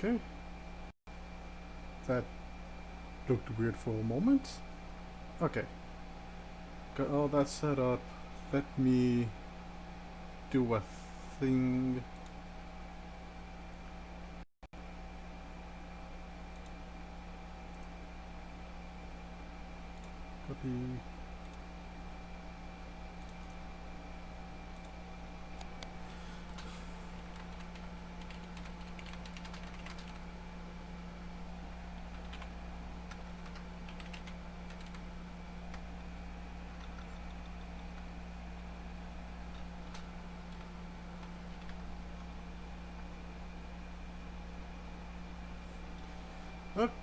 Okay. That looked weird for a moment. Okay. Got all that set up. Let me do a thing. Copy.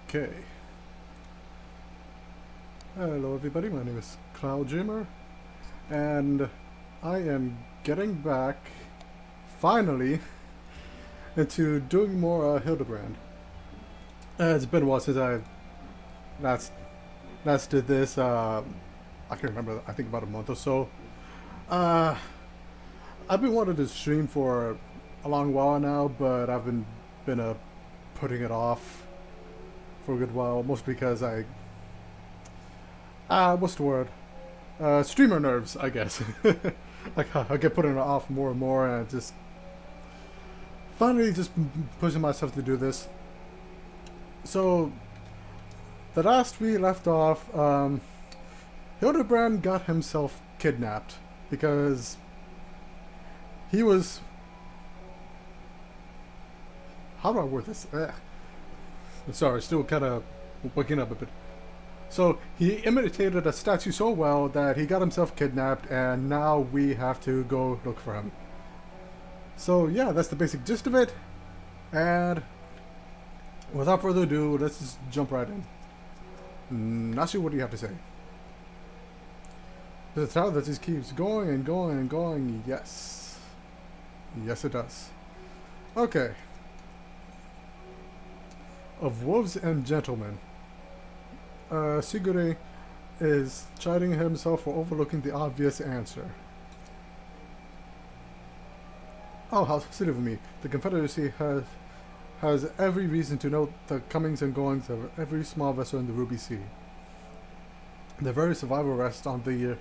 Okay. Hello everybody, my name is Cloud Dreamer, and I am getting back, finally, into doing more Hildibrand. It's been a while since I last did this, I can't remember, I think about a month or so. Uh, I've been wanting to stream for a long while now, but I've been putting it off for a good while, mostly because what's the word? Streamer nerves, I guess. Like I get putting it off more and more, and just finally just pushing myself to do this. So the last we left off, Hildibrand got himself kidnapped because he was. How do I word this? Sorry, still kind of waking up a bit. So he imitated a statue so well that he got himself kidnapped, and now we have to go look for him. So yeah, that's the basic gist of it. And without further ado, let's just jump right in. Nasu, what do you have to say? There's a tower that just keeps going and going and going. Yes. Yes, it does. Okay. Of wolves and gentlemen. Sigure is chiding himself for overlooking the obvious answer. Oh, how silly of me. The Confederacy has every reason to know the comings and goings of every small vessel in the Ruby Sea. Their very survival rests on their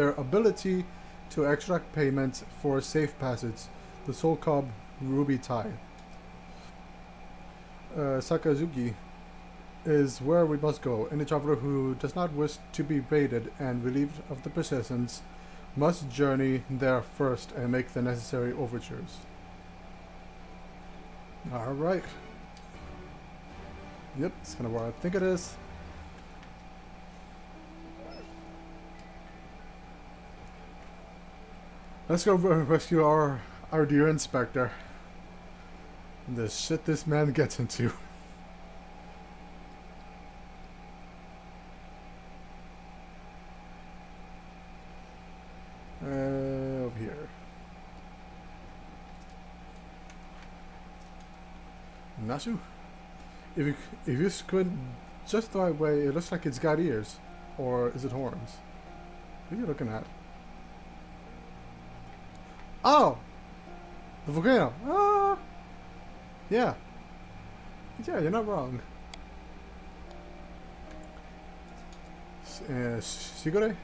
ability to extract payments for safe passage, the so-called Ruby Tide. Sakazuki is where we must go. Any traveler who does not wish to be raided and relieved of the persistence must journey there first and make the necessary overtures. Alright. Yep, it's kind of where I think it is. Let's go rescue our dear inspector. The shit this man gets into. Over here. Nasu? If you squint just the right way, it looks like it's got ears. Or is it horns? What are you looking at? Oh! The volcano! Ah! Yeah. Yeah, you're not wrong. Sigure?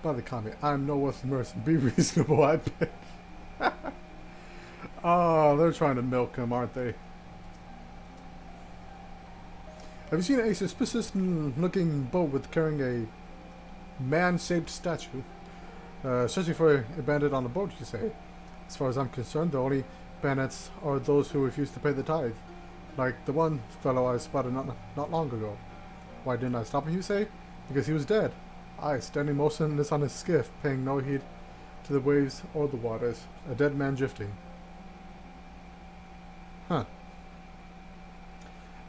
By the comment, I'm no worth mercy. Be reasonable, I bet. Oh, they're trying to milk him, aren't they? Have you seen a suspicious looking boat with carrying a man-shaped statue? Searching for a bandit on the boat, you say? As far as I'm concerned, the only bandits are those who refuse to pay the tithe. Like the one fellow I spotted not long ago. Why didn't I stop him, you say? Because he was dead. I, standing motionless on his skiff, paying no heed to the waves or the waters. A dead man drifting. Huh.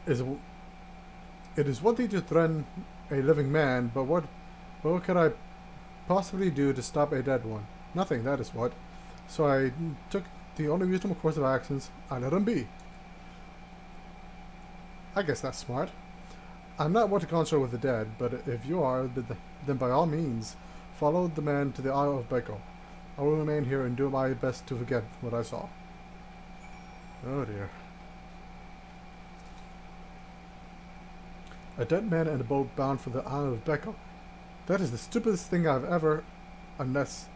It is one thing to threaten a living man, but what could I possibly do to stop a dead one? Nothing, that is what. So I took the only reasonable course of actions. I let him be. I guess that's smart. I'm not one to consort with the dead, but if you are, then by all means, follow the man to the Isle of Beko. I will remain here and do my best to forget what I saw. Oh dear. A dead man in a boat bound for the island of Becco. That is the stupidest thing I've ever... Unless...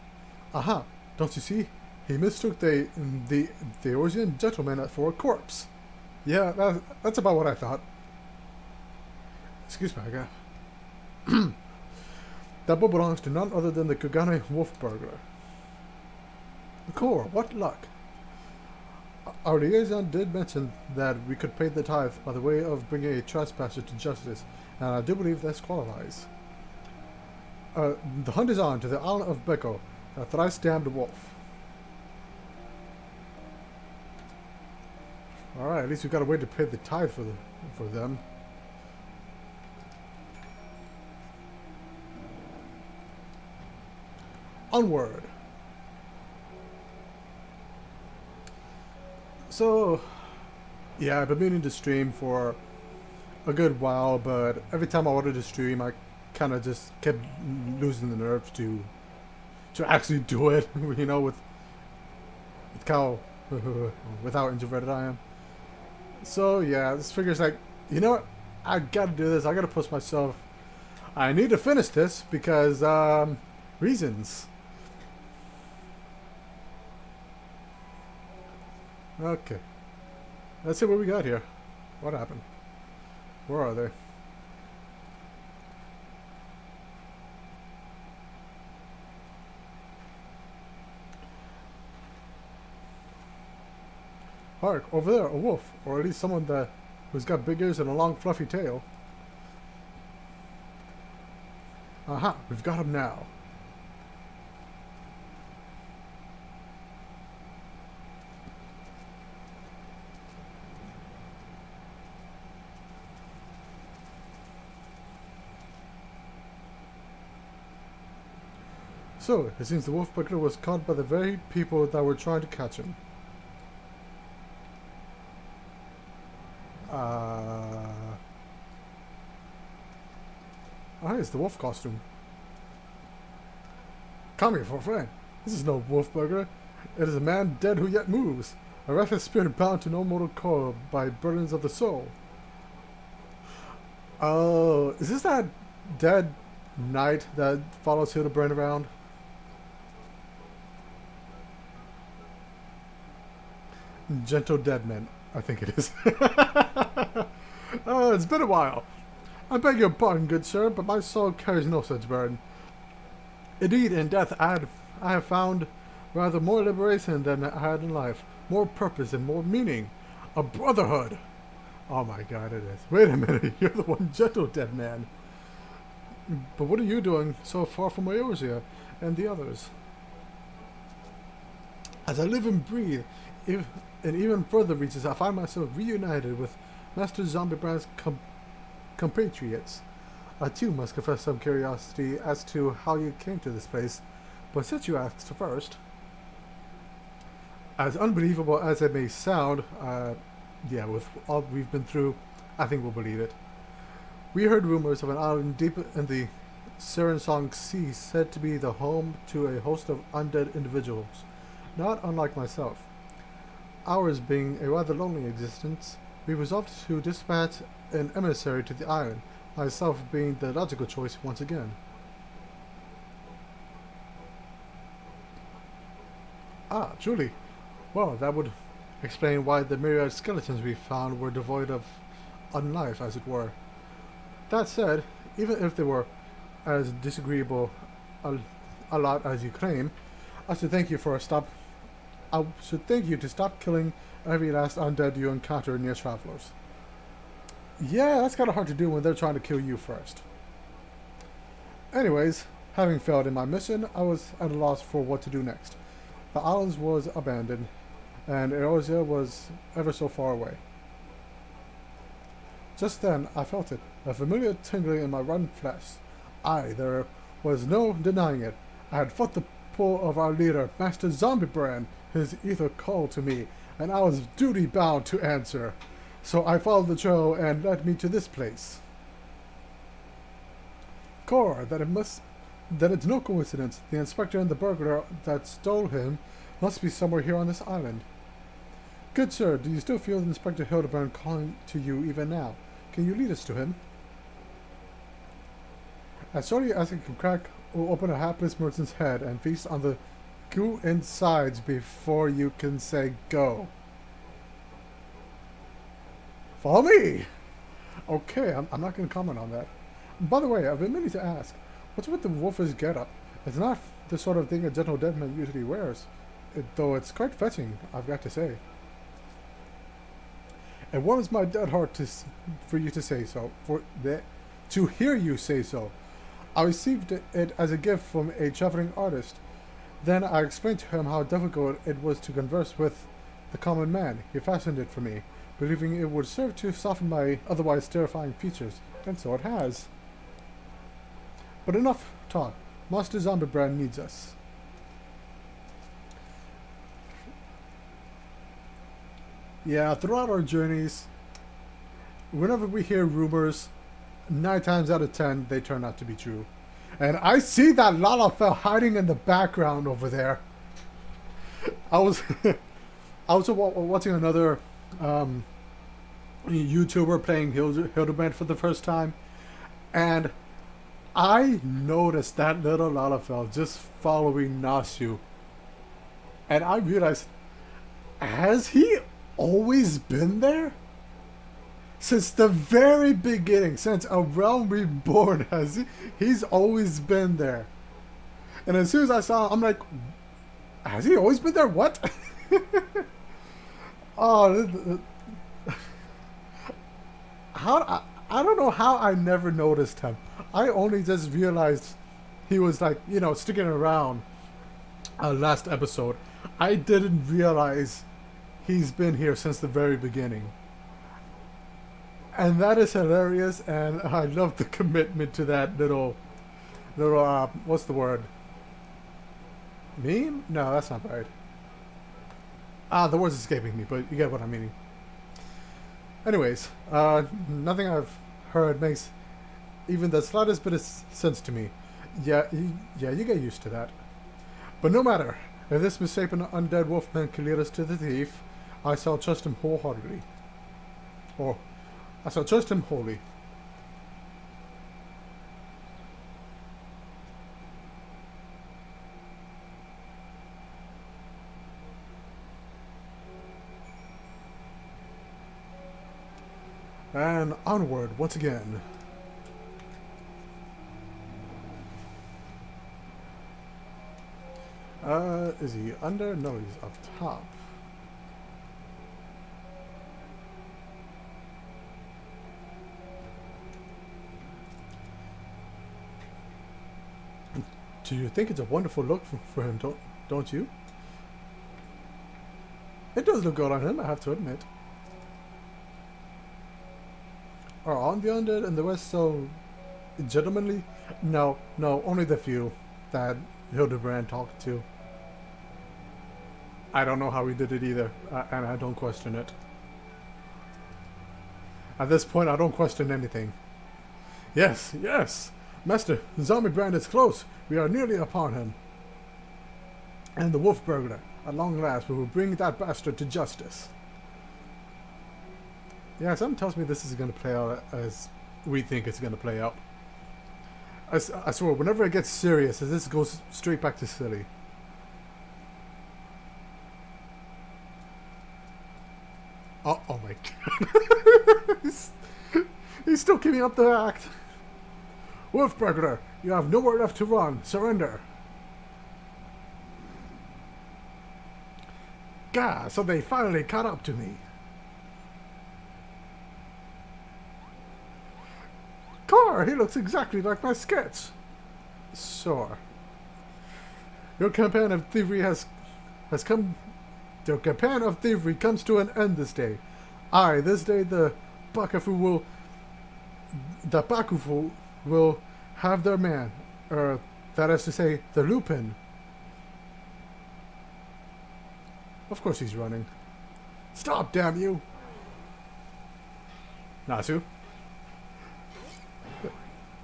Aha! Don't you see? He mistook the Eorzean gentleman for a corpse. Yeah, that's about what I thought. Excuse me, I got... That boat belongs to none other than the Kugane wolf burglar. Core, what luck! Our liaison did mention that we could pay the tithe by the way of bringing a trespasser to justice, and I do believe this qualifies. The hunt is on to the island of Becco, a thrice-damned wolf. Alright, at least we got a way to pay the tithe for them. Onward! So, yeah, I've been meaning to stream for a good while, but every time I wanted to stream, I kind of just kept losing the nerve to actually do it, you know, with how introverted I am. So, yeah, this figure's like, you know what, I gotta do this, I gotta push myself. I need to finish this because, reasons. Okay. Let's see what we got here. What happened? Where are they? Hark, over there, a wolf. Or at least someone who's got big ears and a long fluffy tail. Aha, we've got him now. So, it seems the wolf burglar was caught by the very people that were trying to catch him. Oh, it's the wolf costume. Come here, for a friend. This is no wolf burglar. It is a man dead who yet moves. A restless spirit bound to no mortal coil by burdens of the soul. Oh, is this that dead knight that follows Hildibrand around? Gentle dead men, I think it is. It's been a while. I beg your pardon, good sir, but my soul carries no such burden. Indeed, in death I have found rather more liberation than I had in life, more purpose and more meaning. A brotherhood! Oh my god, it is. Wait a minute, you're the one gentle dead man. But what are you doing so far from Eorzea and the others? As I live and breathe, in even further reaches, I find myself reunited with Master Zombibrand's compatriots. I too must confess some curiosity as to how you came to this place, but since you asked first, as unbelievable as it may sound, yeah, with all we've been through, I think we'll believe it. We heard rumors of an island deep in the Serensong Sea said to be the home to a host of undead individuals, not unlike myself. Ours being a rather lonely existence, we resolved to dispatch an emissary to the island, myself being the logical choice once again. Ah, truly. Well, that would explain why the myriad skeletons we found were devoid of unlife, as it were. That said, even if they were as disagreeable a lot as you claim, I should thank you to stop killing every last undead you encounter near travelers. Yeah, that's kind of hard to do when they're trying to kill you first. Anyways, having failed in my mission, I was at a loss for what to do next. The island was abandoned, and Eorzea was ever so far away. Just then, I felt it, a familiar tingling in my rotten flesh. Aye, there was no denying it. I had felt the pull of our leader, Master Zombibrand. His ether called to me, and I was duty-bound to answer. So I followed the trail and led me to this place. Cor, that it's no coincidence. The inspector and the burglar that stole him must be somewhere here on this island. Good sir, do you still feel Inspector Hildibrand calling to you even now? Can you lead us to him? As surely as it can crack or open a hapless merchant's head and feast on the goo insides before you can say go. Follow me! Okay, I'm not going to comment on that. By the way, I've been meaning to ask, what's with the wolfish getup? It's not the sort of thing a gentle deadman usually wears, though it's quite fetching, I've got to say. It warms my dead heart for you to say so, to hear you say so. I received it as a gift from a traveling artist. Then I explained to him how difficult it was to converse with the common man. He fastened it for me, believing it would serve to soften my otherwise terrifying features, and so it has. But enough talk. Master Hildibrand needs us. Yeah, throughout our journeys, whenever we hear rumors, 9 times out of 10, they turn out to be true. And I see that Lalafell hiding in the background over there. I was watching another YouTuber playing Hildibrand for the first time, and I noticed that little Lalafell just following Nasu. And I realized, has he always been there? Since the very beginning, since A Realm Reborn, he's always been there. And as soon as I saw him, I'm like, has he always been there? What? Oh, I don't know how I never noticed him. I only just realized he was like, you know, sticking around last episode. I didn't realize he's been here since the very beginning. And that is hilarious, and I love the commitment to that little, what's the word? Meme? No, that's not right. The word's escaping me, but you get what I'm meaning. Anyways, nothing I've heard makes even the slightest bit of sense to me. Yeah, you get used to that. But no matter, if this misshapen undead wolfman can lead us to the thief, I shall trust him wholeheartedly. Or, I shall trust him wholly. And onward once again. Is he under? No, he's up top. Do you think it's a wonderful look for him, don't you? It does look good on him, I have to admit. Are all the undead and the rest so gentlemanly? No, only the few that Hildibrand talked to. I don't know how he did it either, and I don't question it. At this point, I don't question anything. Yes, Master, Hildibrand is close. We are nearly upon him. And the wolf burglar, at long last, we will bring that bastard to justice. Yeah, something tells me this is going to play out as we think it's going to play out. I swear, whenever it gets serious, this goes straight back to silly. Oh my god. He's still keeping up the act. Wolf burglar, you have nowhere left to run. Surrender. Gah, so they finally caught up to me. Car, he looks exactly like my sketch. Sure. Your campaign of thievery Your campaign of thievery comes to an end this day. Aye, this day the Bakufu will have their man. That is to say, the Lupin. Of course he's running. Stop, damn you! Nasu?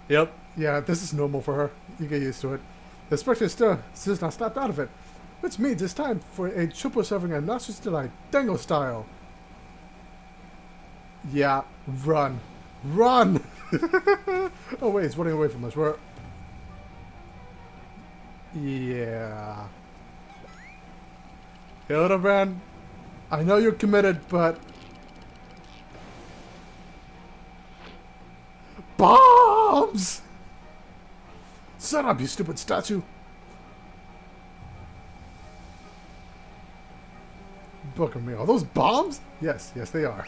Yep, yeah, this is normal for her. You get used to it. The Spectre still not snapped out of it. It's me this time for a triple serving and Nacho's Delight, Dango style. Yeah, run. Run! Oh wait, it's running away from us. We're... Yeah. Hildibrand, I know you're committed, but... Bombs! Shut up, you stupid statue! Booker me. Are those bombs? Yes, yes they are.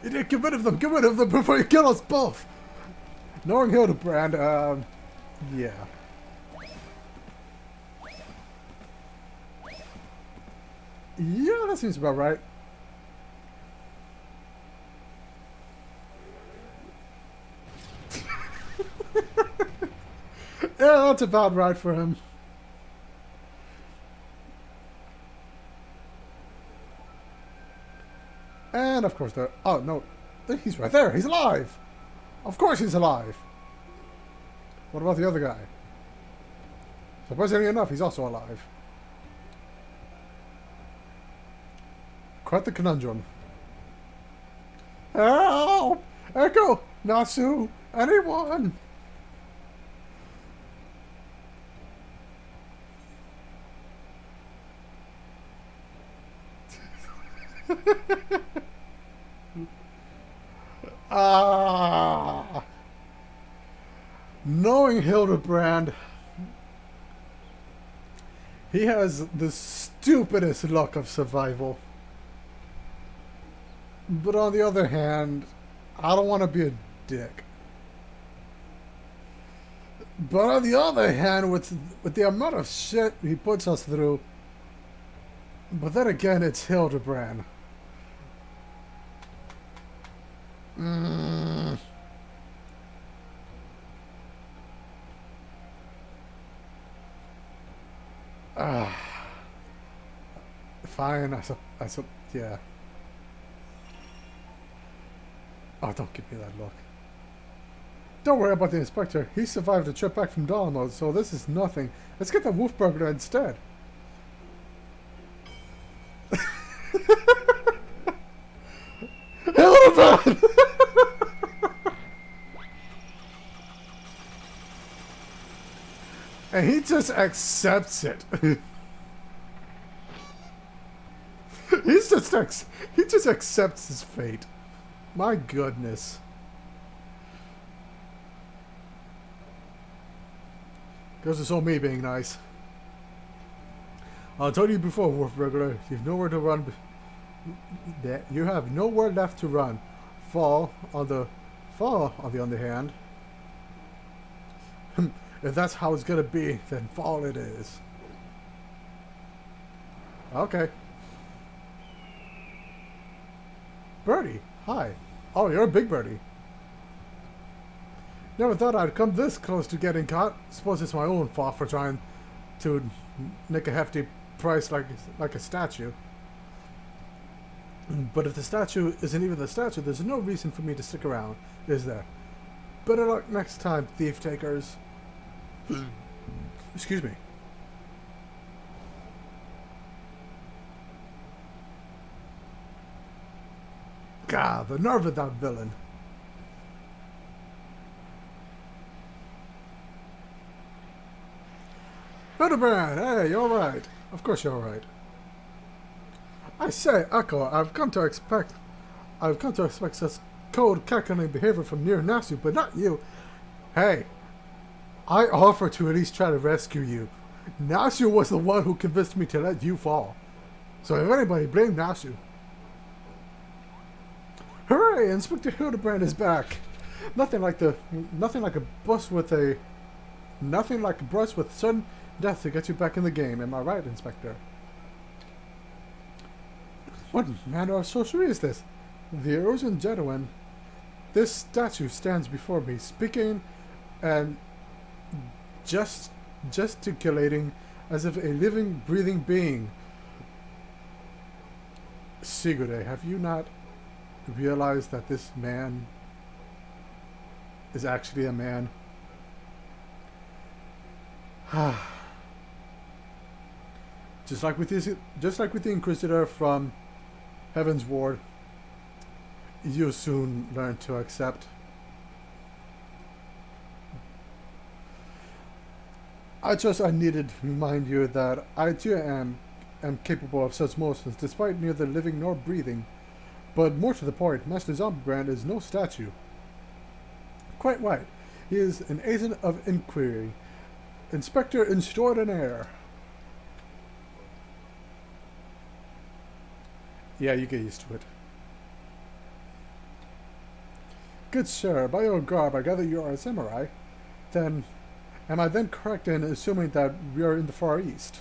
Idiot, get rid of them! Get rid of them before you kill us both! Knowing Hildibrand, yeah. Yeah, that seems about right. Yeah, that's about right for him. And of course the... Oh, no. He's right there. He's alive. Of course he's alive. What about the other guy? Surprisingly enough, he's also alive. Quite the conundrum. Help! Echo! Nasu! Anyone! Ah! Knowing Hildibrand, he has the stupidest luck of survival. But on the other hand, I don't want to be a dick. But on the other hand, with the amount of shit he puts us through, but then again, it's Hildibrand. Fine, yeah. Oh, don't give me that look. Don't worry about the inspector. He survived the trip back from Dalmo, so this is nothing. Let's get the wolf burglar instead. Hildibrand! And he just accepts it. he just accepts his fate. My goodness. Goes to show me being nice. I told you before, Wolf Burglar, you've nowhere to run. You have nowhere left to run. Fall, on the other hand. If that's how it's gonna be, then fall it is. Okay. Birdie, hi. Oh, you're a big birdie. Never thought I'd come this close to getting caught. Suppose it's my own fault for trying to nick a hefty price like a statue. But if the statue isn't even the statue, there's no reason for me to stick around, is there? Better luck next time, thief takers. Excuse me. God, the nerve of that villain. Hildibrand, hey, you're right. Of course you're right. I say, Echo, I've come to expect such cold, calculating behavior from near Nasu, but not you. Hey, I offered to at least try to rescue you. Nasu was the one who convinced me to let you fall. So if anybody, blame Nasu. Hooray! Inspector Hildibrand is back. Nothing like a brush with sudden death to get you back in the game. Am I right, Inspector? What manner of sorcery is this? The erosion genuine. This statue stands before me, speaking and gesticulating as if a living, breathing being. Sigurd, have you not realized that this man is actually a man? Just like with the Inquisitor from Heaven's Ward, you'll soon learn to accept. I needed to remind you that I too am capable of such motions, despite neither living nor breathing. But more to the point, Master Hildibrand is no statue. Quite right. He is an agent of inquiry, Inspector Extraordinaire. Yeah, you get used to it. Good sir, by your garb, I gather you are a samurai. Then, am I then correct in assuming that we are in the Far East?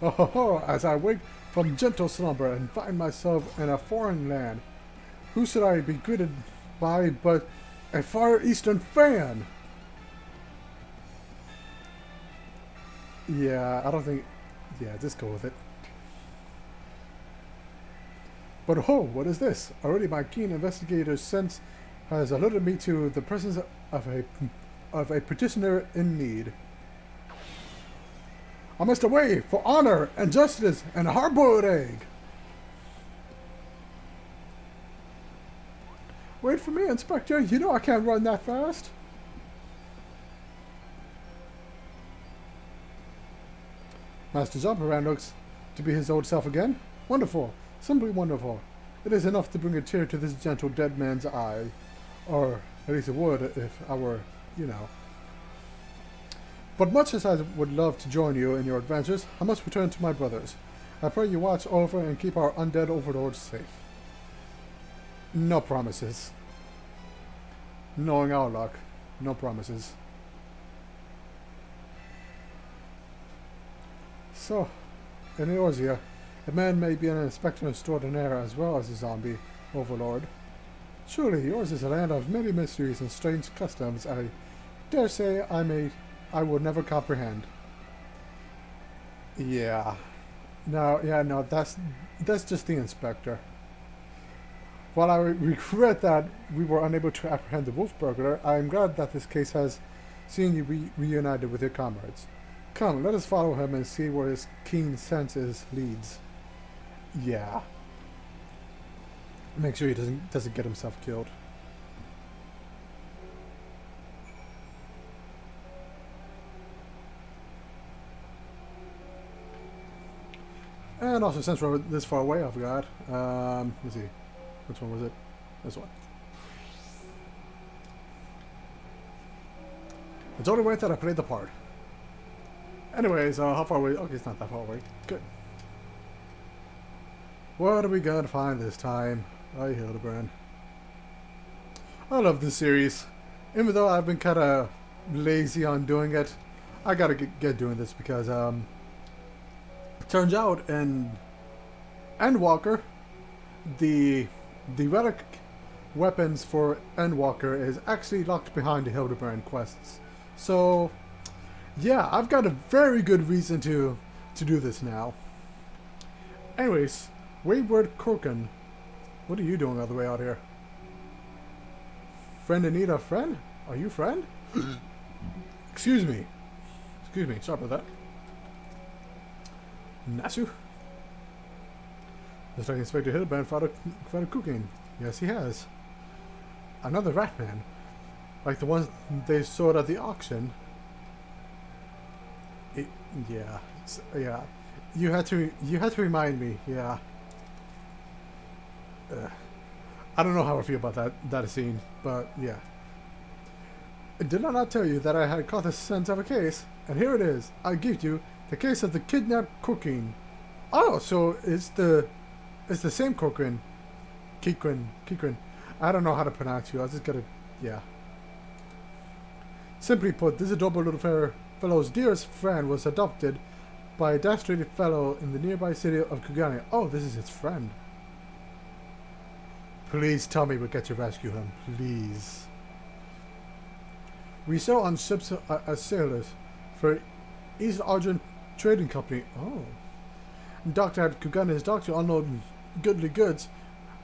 Oh ho ho, as I wake from gentle slumber and find myself in a foreign land, who should I be greeted by but a Far Eastern fan? Yeah, I don't think... Yeah, just go with it. But oh, what is this? Already my keen investigator's sense has alerted me to the presence of a petitioner in need. I must away for honor and justice and a hard-boiled egg. Wait for me, Inspector. You know I can't run that fast. Master Hildibrand looks to be his old self again. Wonderful. Simply wonderful. It is enough to bring a tear to this gentle dead man's eye. Or at least it would if I were, you know. But much as I would love to join you in your adventures, I must return to my brothers. I pray you watch over and keep our undead overlords safe. No promises. Knowing our luck, no promises. So, in Eorzea, a man may be an inspector extraordinaire as well as a zombie overlord. Surely yours is a land of many mysteries and strange customs I dare say I will never comprehend. Yeah. No, that's just the inspector. While I regret that we were unable to apprehend the wolf burglar, I am glad that this case has seen you reunited with your comrades. Come, let us follow him and see where his keen senses leads. Yeah. Make sure he doesn't get himself killed. And also, since we're this far away, I forgot. Let's see. Which one was it? This one. It's only way that I played the part. Anyways, how far away? Okay, it's not that far away. Good. What are we gonna find this time? Oh, Hildibrand. I love this series. Even though I've been kind of lazy on doing it, I gotta get doing this because, it turns out in Endwalker, the relic weapons for Endwalker is actually locked behind the Hildibrand quests. So, yeah, I've got a very good reason to do this now. Anyways, Wayward Korkin, what are you doing all the way out here? Friend in need of friend? Are you friend? Excuse me, sorry about that. Nasu? Looks like Inspector Hildibrand found a cooking. Yes, he has. Another rat man. Like the ones they sold at the auction. Yeah. You had to remind me, yeah. I don't know how I feel about that scene, but yeah. Did I not tell you that I had caught the scent of a case? And here it is. I give you the case of the kidnapped cooking. Oh, so it's the same Corcoran. Kikrin. I don't know how to pronounce you. I just gotta, yeah. Simply put, this adorable little fellow's dearest friend was adopted by a dastardly fellow in the nearby city of Kugane. Oh, this is his friend. Please tell me we'll get to rescue him. Please. We sail on ships as sailors for East Argent Trading Company. Oh. Docked at Kugane's dock to unload goodly goods.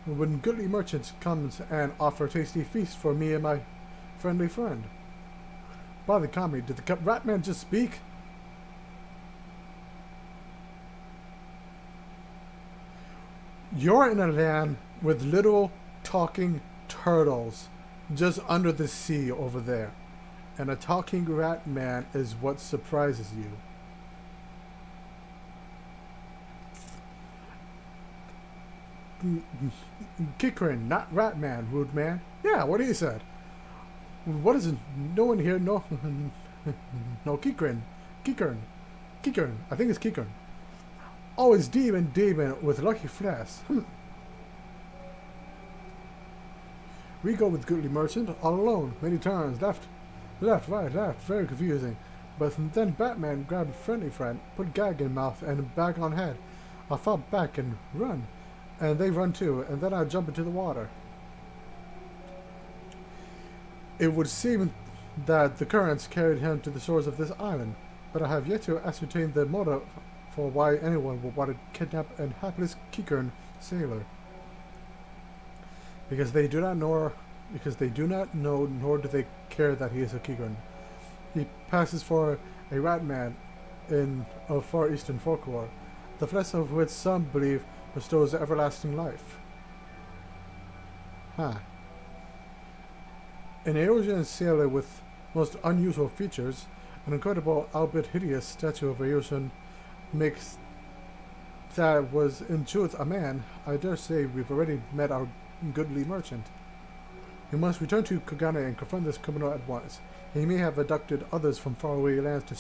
When goodly merchants comes and offer tasty feasts for me and my friendly friend. By the comedy, did the rat man just speak? You're in a land with little talking turtles just under the sea over there. And a talking rat man is what surprises you. Kikrin, not rat man, rude man. Yeah, what he said. What is it? No one here, no. No, Kikrin. Kikrin. I think it's Kikrin. Always demon with lucky flash. We go with goodly merchant, all alone, many turns, left, right, left, very confusing. But then Batman grabbed friendly friend, put gag in mouth and bag on head. I fall back and run, and they run too, and then I jump into the water. It would seem that the currents carried him to the shores of this island, but I have yet to ascertain the motive for why anyone would want to kidnap a hapless Kikern sailor. Because they do not know, nor do they care that he is a Kikern. He passes for a rat man of far eastern folklore, the flesh of which some believe bestows everlasting life. Huh. An Eosian sailor with most unusual features, an incredible, albeit hideous, statue of Eosian makes that was in truth a man. I dare say we've already met our goodly merchant. We must return to Kogane and confront this criminal at once. He may have abducted others from faraway lands to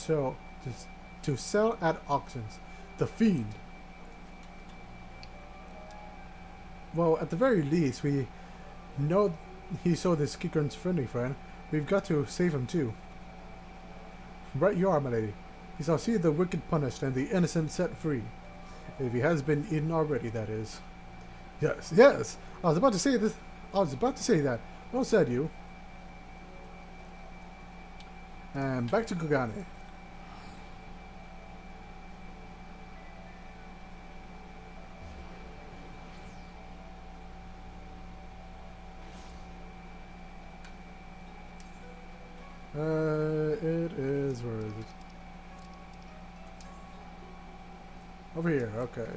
sell at auctions. The fiend. Well, at the very least, we know he sold his Kikern's friendly friend. We've got to save him too. Right you are, my lady. He shall see the wicked punished and the innocent set free. If he has been eaten already, that is. Yes. I was about to say this. I was about to say that. Well said, you. And back to Kogane. It is, where is it? Over here, okay.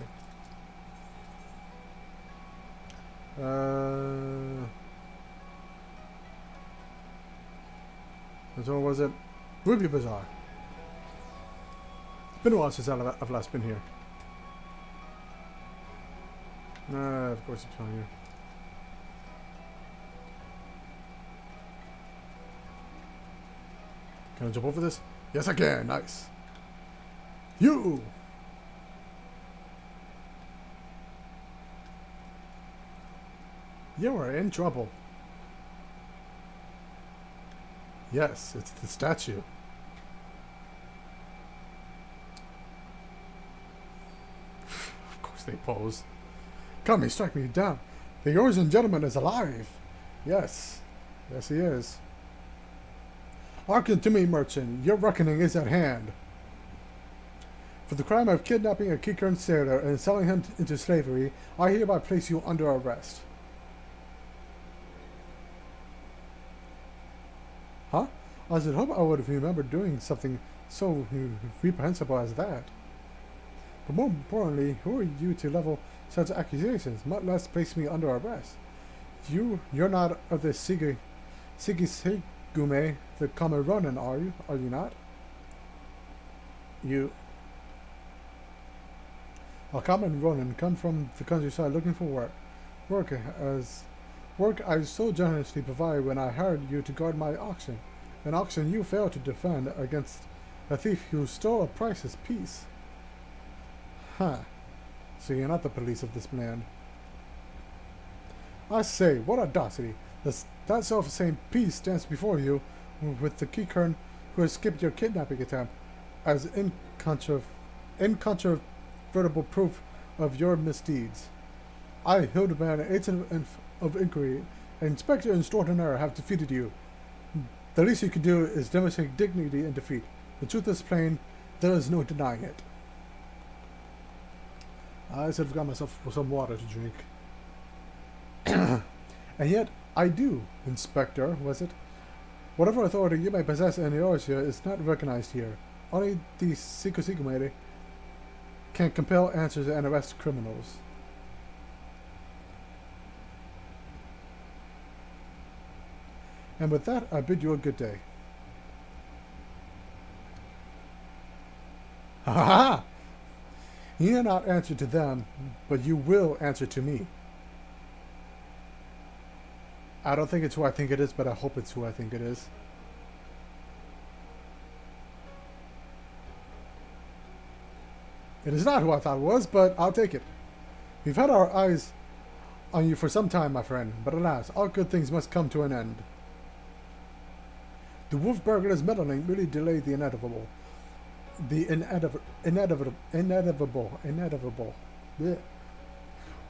Which one was it? Ruby Bazaar. It's been a while since I've last been here. Of course it's on here. Can I jump over this? Yes, I can. Nice. You! You are in trouble. Yes, it's the statue. Of course they pose. Come, he strike me down. The Eosian gentleman is alive. Yes. Yes, he is. Hearken to me, merchant. Your reckoning is at hand. For the crime of kidnapping a Kikern sailor and selling him into slavery, I hereby place you under arrest. Huh? I should hope I would have remembered doing something so reprehensible as that. But more importantly, who are you to level such accusations, much less place me under arrest? You're not of the Sigisigume, the common Ronin, are you? Are you not? A common Ronin come from the countryside looking for work. Work I so generously provide when I hired you to guard my auction. An auction you failed to defend against a thief who stole a priceless piece. Huh. So you're not the police of this land. I say, what audacity. That self-same piece stands before you with the Kikern who escaped your kidnapping attempt as incontrovertible proof of your misdeeds. I, Hildibrand, agent of inquiry, and Inspector Extraordinaire have defeated you. The least you can do is demonstrate dignity in defeat. The truth is plain, there is no denying it. I should have got myself some water to drink. And yet, I do, Inspector, was it? Whatever authority you may possess in Eorzea is not recognized here. Only the Sikusigumere can compel answers and arrest criminals. And with that, I bid you a good day. Ha ha ha! You may not answer to them, but you will answer to me. I don't think it's who I think it is, but I hope it's who I think it is. It is not who I thought it was, but I'll take it. We've had our eyes on you for some time, my friend, but alas, all good things must come to an end. The wolf burglar's meddling really delayed the inevitable. The inevitable. Blech.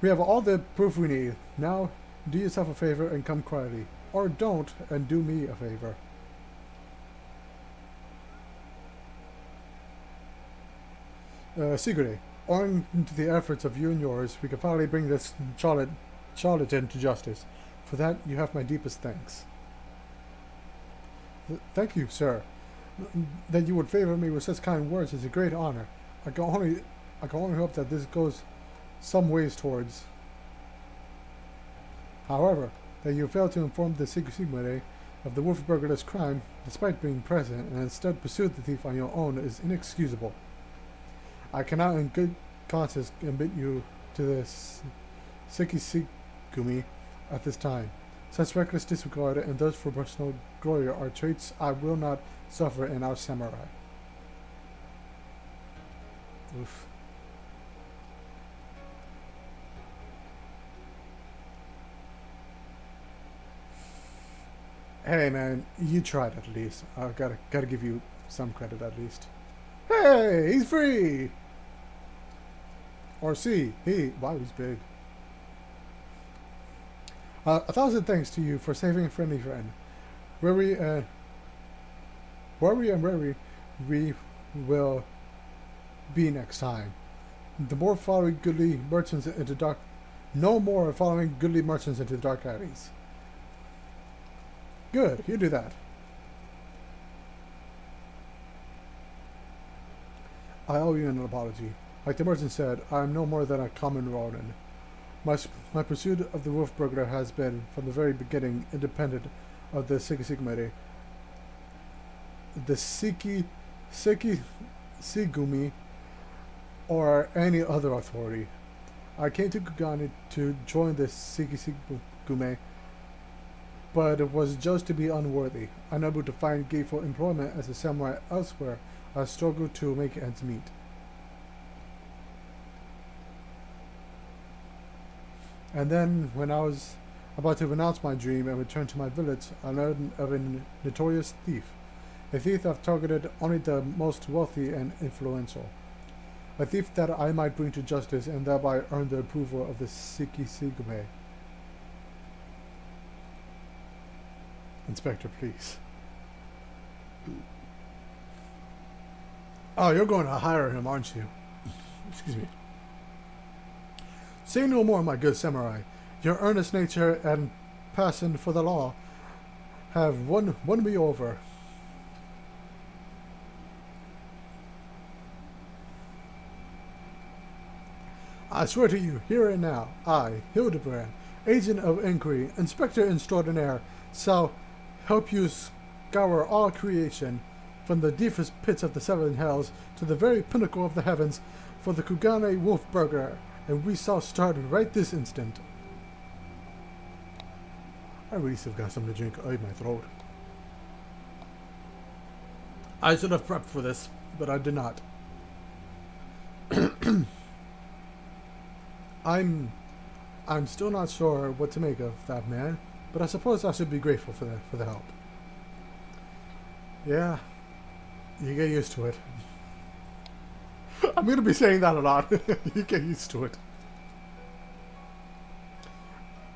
We have all the proof we need. Now, do yourself a favor and come quietly. Or don't, and do me a favor. Sigurd, owing to the efforts of you and yours, we can finally bring this charlatan to justice. For that, you have my deepest thanks. Thank you, sir. That you would favor me with such kind words is a great honor. I can only hope that this goes some ways towards. However, that you failed to inform the Sigmund of the wolf burglar's crime, despite being present, and instead pursued the thief on your own, is inexcusable. I cannot in good conscience admit you to the Sikisigumi at this time. Such reckless disregard and thirst for personal glory are traits I will not suffer in our samurai. Oof. Hey man, you tried at least. I gotta give you some credit at least. Hey, he's free! Or see, wow, he's big. 1,000 thanks to you for saving a friendly friend. Where we will be next time. The more following goodly merchants into dark. No more following goodly merchants into dark alleys. Good, you do that. I owe you an apology. Like the merchant said, I am no more than a common Ronin. My pursuit of the wolf burglar has been, from the very beginning, independent of the Sikisigumere. The Sigumi, or any other authority. I came to Kugane to join the Sikisigume, but it was just to be unworthy. Unable to find gainful employment as a samurai elsewhere, I struggled to make ends meet. And then, when I was about to renounce my dream and return to my village, I learned of a notorious thief. A thief that targeted only the most wealthy and influential. A thief that I might bring to justice and thereby earn the approval of the Sikisigume. Inspector, please. Oh, you're going to hire him, aren't you? Excuse me. Say no more, my good samurai. Your earnest nature and passion for the law have won me over. I swear to you, here and now, I, Hildibrand, agent of inquiry, inspector extraordinaire, shall help you scour all creation, from the deepest pits of the seven hells to the very pinnacle of the heavens, for the Kugane wolf burglar, and we shall start right this instant. I really still got something to drink in my throat. I should have prepped for this, but I did not. I'm still not sure what to make of that man, but I suppose I should be grateful for the help. Yeah, you get used to it. I'm going to be saying that a lot. You get used to it.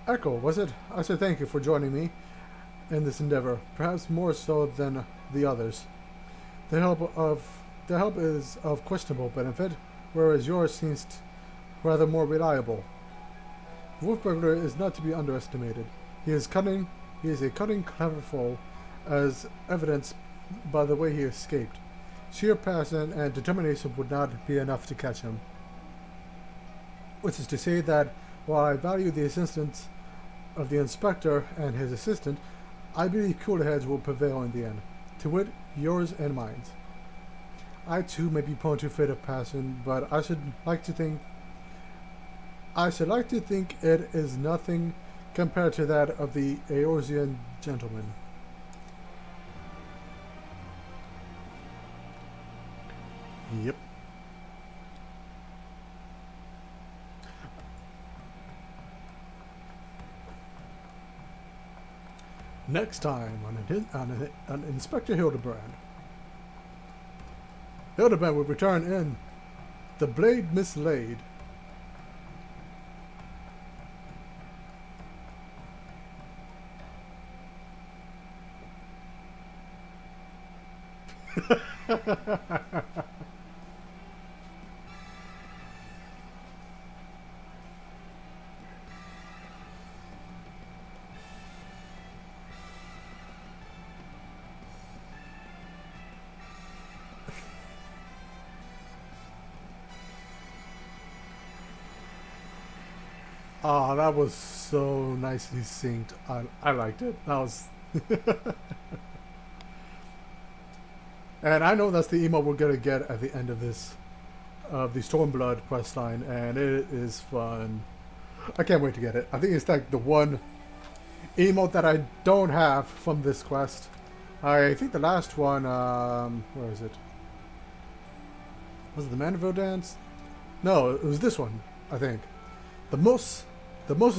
Echo, was it? I said thank you for joining me in this endeavor, perhaps more so than the others. The help is of questionable benefit, whereas yours seems rather more reliable. Wolf burglar is not to be underestimated. He is a cunning, clever foe, as evidenced by the way he escaped. Sheer passion and determination would not be enough to catch him. Which is to say that, while I value the assistance of the inspector and his assistant, I believe cooler heads will prevail in the end. To wit, yours and mine. I too may be prone to a fit of passion, but I should like to think it is nothing compared to that of the Eorzean gentleman. Yep. Next time on Inspector Hildibrand. Hildibrand will return in The Blade Mislaid. Oh, that was so nicely synced. I liked it. That was... And I know that's the emo we're gonna get at the end of this, of the Stormblood questline, and it is fun. I can't wait to get it. I think it's like the one emote that I don't have from this quest. I think the last one, where is it? Was it the Mandeville dance? No, it was this one, I think. The most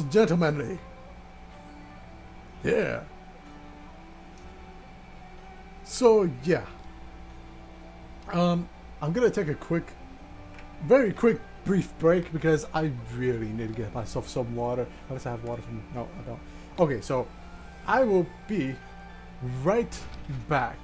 gentlemanly. Yeah. So yeah. I'm gonna take a very quick, brief break because I really need to get myself some water. Unless I have water from... No, I don't. Okay, so I will be right back.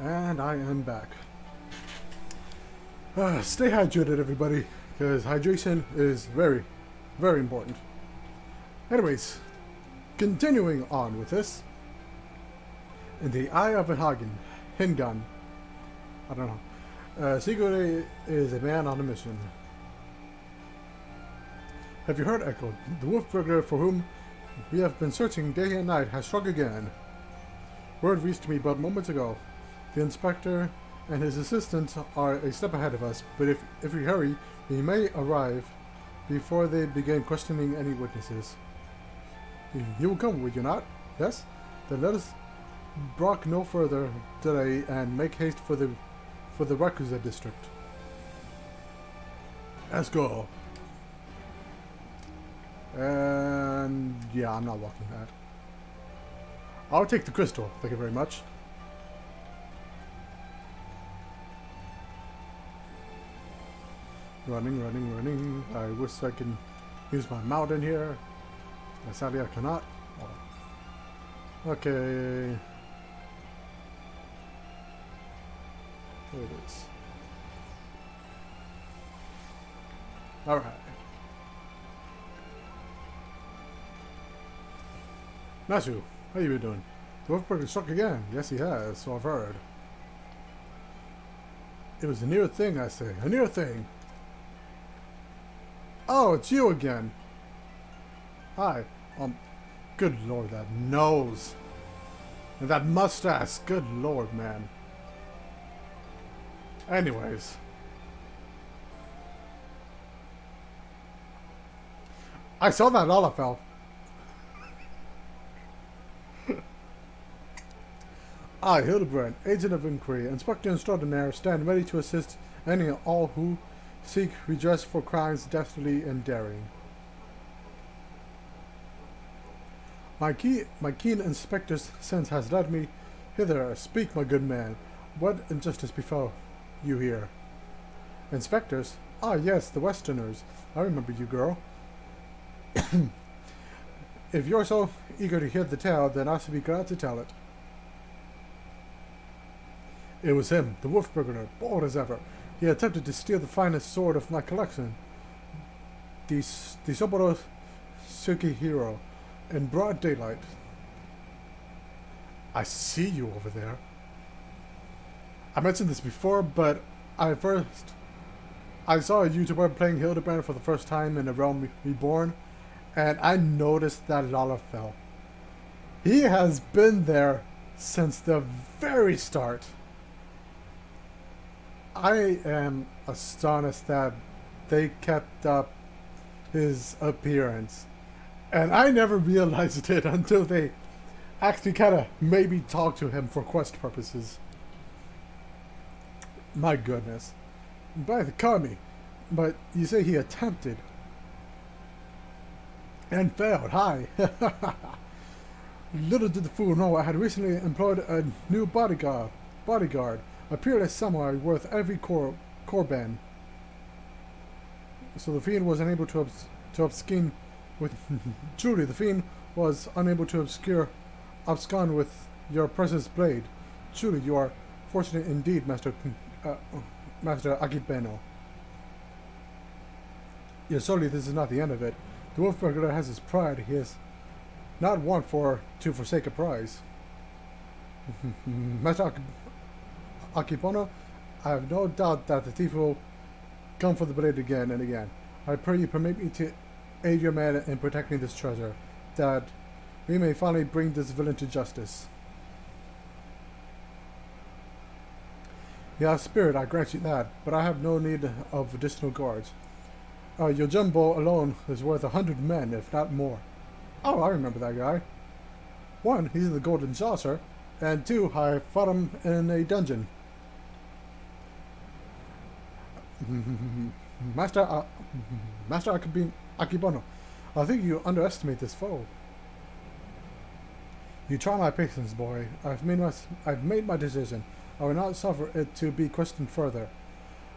And I am back. Stay hydrated, everybody, because hydration is very, very important. Anyways, continuing on with this. In the Eye of Hagen, Hingan. I don't know. Sigurd is a man on a mission. Have you heard, Echo? The wolf burglar for whom we have been searching day and night has struck again. Word reached me but moments ago. The inspector and his assistants are a step ahead of us, but if we hurry, we may arrive before they begin questioning any witnesses. You will come, will you not? Yes? Then brook no further delay and make haste for the requisite district. Let's go. And yeah, I'm not walking that. I'll take the crystal. Thank you very much. Running, running, running. I wish I can use my mount in here. Sadly, I cannot. Oh. Okay. There it is. Alright. Matthew, how you been doing? The Wolfberg struck again. Yes, he has, so I've heard. It was a near thing, I say. A near thing. Oh, it's you again. Hi. Good lord, that nose. And that mustache. Good lord, man. Anyways. I saw that Lalafell. I, Hildibrand, Agent of Inquiry, Inspector Extraordinaire, stand ready to assist any and all who seek redress for crimes dastardly and daring. My keen inspector's sense has led me hither. Speak, my good man. What injustice befell you here? Inspectors? Ah, yes, the Westerners. I remember you, girl. If you're so eager to hear the tale, then I shall be glad to tell it. It was him, the Wolfburger, bold as ever. He attempted to steal the finest sword of my collection, the Soboro Tsukihiro, in broad daylight. I see you over there. I mentioned this before, but I saw a YouTuber playing Hildibrand for the first time in A Realm Reborn, and I noticed that Lalafell. He has been there since the very start. I am astonished that they kept up his appearance. And I never realized it until they actually kind of maybe talked to him for quest purposes. My goodness. By the Kami. But you say he attempted. And failed. Hi. Little did the fool know I had recently employed a new bodyguard. A peerless samurai worth every korban. So the fiend was unable to abscond with truly the fiend was unable to abscond with your precious blade. Truly you are fortunate indeed, Master Akibeno. Yet surely this is not the end of it. The Wolfburglar has his pride. He is not one to forsake a prize. Master Akibeno, I have no doubt that the thief will come for the blade again and again. I pray you permit me to aid your man in protecting this treasure, that we may finally bring this villain to justice. Yeah, spirit, I grant you that, but I have no need of additional guards. Your jumbo alone is worth 100 men, if not more. Oh, I remember that guy. 1, he's in the Golden Saucer, and 2, I fought him in a dungeon. Master Akibeno, I think you underestimate this foe. You try my patience, boy. I've made my decision. I will not suffer it to be questioned further.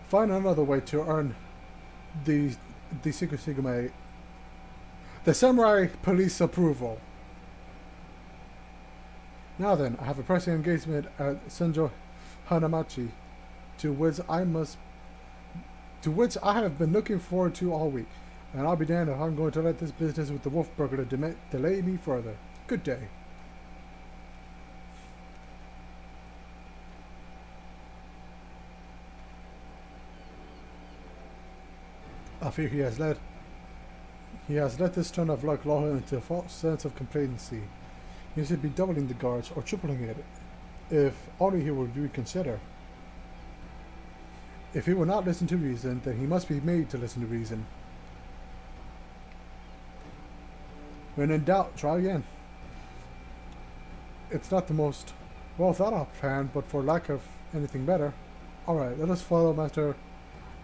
Find another way to earn the samurai police approval. Now then, I have a pressing engagement at Senjo Hanamachi, to which I have been looking forward to all week, and I'll be damned if I'm going to let this business with the Wolfburglar delay me further. Good day. I fear he has let this turn of luck lull him into a false sense of complacency. He should be doubling the guards or tripling it, if only he would reconsider. If he will not listen to reason, then he must be made to listen to reason. When in doubt, try again. It's not the most Well, that our plan, but for lack of anything better. Alright, let us follow Master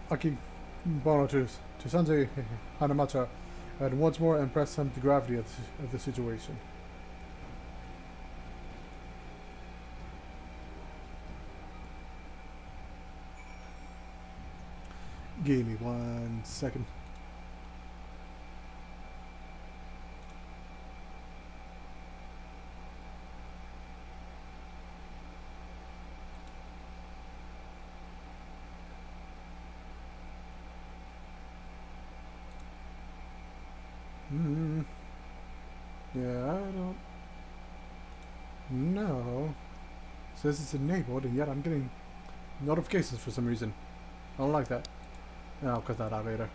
Akibono to Sanjay Hanamata and once more impress him the gravity of the situation. Give me 1 second. Yeah, I don't know. Says it's enabled, and yet I'm getting notifications for some reason. I don't like that. I'll cut that out later.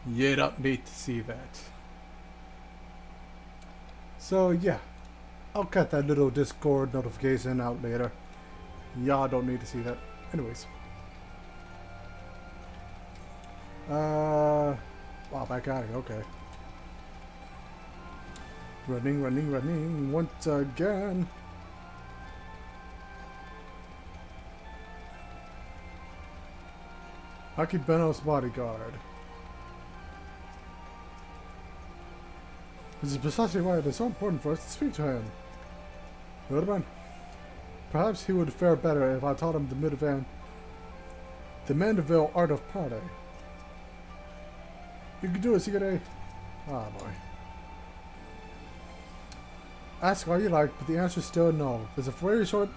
You don't need to see that. So yeah, I'll cut that little Discord notification out later. Y'all don't need to see that. Anyways. Wow, back out of here, okay. Running once again. Akibeno's bodyguard. This is precisely why it is so important for us to speak to him. Hildibrand, perhaps he would fare better if I taught him the Mandeville art of parley. You can do it, Sigurd. Ah, boy. Ask all you like, but the answer is still no. There's a very short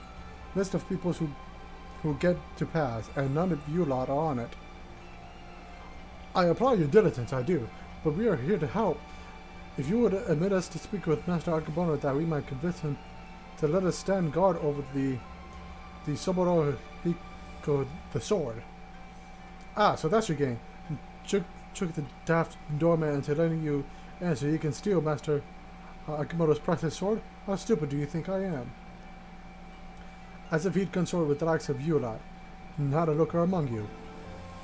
list of people who get to pass, and none of you lot are on it. I applaud your diligence, I do, but we are here to help. If you would admit us to speak with Master Akibono, that we might convince him to let us stand guard over the Soboro Hiko, the sword. Ah, so that's your game. Trick the daft doorman into letting you answer. You can steal Master Akimoto's priceless sword? How stupid do you think I am? As if he'd consort with the likes of you lot. Not a looker among you.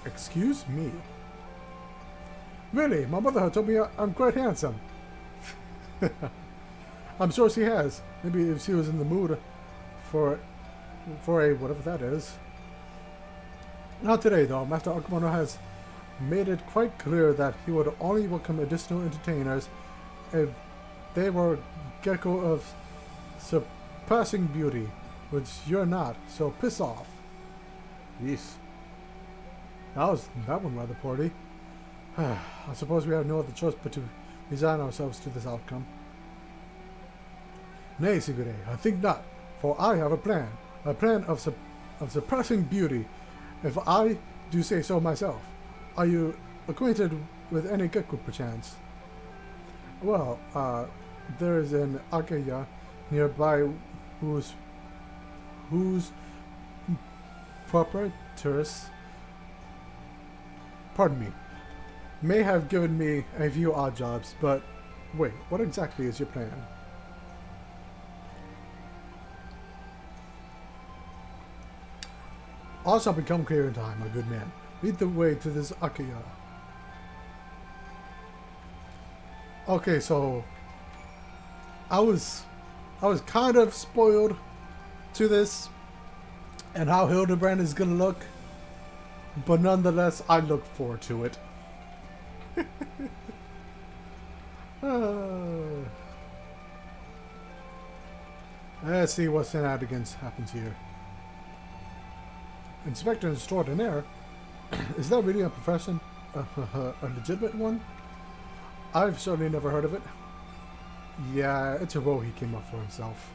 Excuse me? Really? My mother told me I'm quite handsome. I'm sure she has. Maybe if she was in the mood for a whatever that is. Not today, though. Master Akimoto has made it quite clear that he would only welcome additional entertainers if they were gecko of surpassing beauty, which you're not, so piss off. Yeesh. That one rather poorly. I suppose we have no other choice but to resign ourselves to this outcome. Nay, Sigurd, I think not, for I have a plan of surpassing beauty, if I do say so myself. Are you acquainted with any gecko, perchance? Well, there is an Akaya nearby whose proprietress, pardon me, may have given me a few odd jobs, but wait, what exactly is your plan? All shall become clear in time, my good man. Lead the way to this Akaya. Okay, so I was kind of spoiled to this and how Hildibrand is gonna look, but nonetheless I look forward to it. Let's see what shenanigans happens here. Inspector Extraordinaire? Is that really a profession? A legitimate one? I've certainly never heard of it. Yeah, it's a role he came up for himself.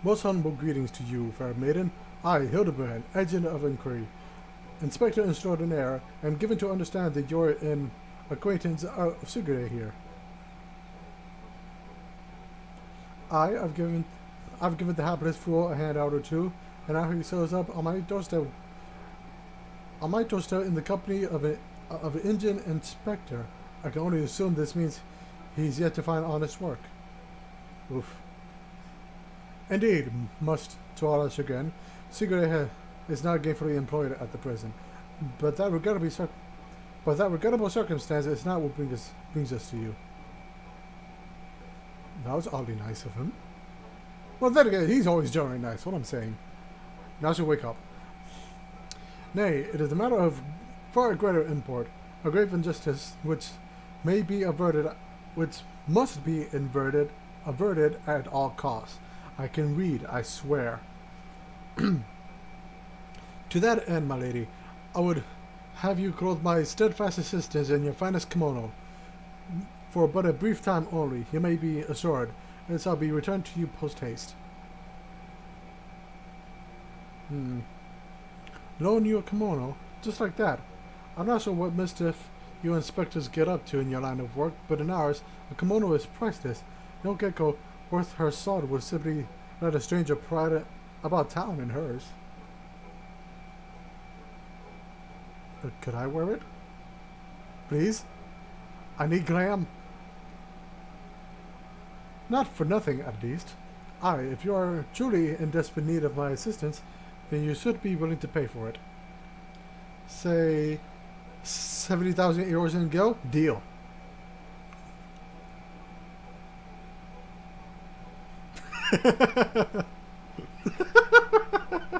Most humble greetings to you, fair maiden. I, Hildibrand, agent of inquiry, Inspector Extraordinaire, am given to understand that you're an acquaintance of Sugure here. I've given the hapless fool a handout or two, and now he shows up on my doorstep. In the company of an engine inspector. I can only assume this means he's yet to find honest work. Oof. Indeed, much to all our chagrin, Sigurd is not gainfully employed at the prison, but that regrettably But that regrettable circumstance is not what brings us to you. That was oddly nice of him. Well, then again, he's always generally nice, what I'm saying. Now she'll wake up. Nay, it is a matter of far greater import, a grave injustice which may be averted, which must be averted at all costs. I can read, I swear. To that end, my lady, I would have you clothe my steadfast assistance in your finest kimono. For but a brief time only, you may be assured, and it shall be returned to you post-haste. Loan you a kimono? Just like that. I'm not sure what mischief you inspectors get up to in your line of work, but in ours, a kimono is priceless. No gecko worth her salt would simply let a stranger pride about town in hers. Could I wear it? Please? I need glam. Not for nothing, at least. Aye, if you are truly in desperate need of my assistance, then you should be willing to pay for it. Say 70,000 euros in gil? Deal.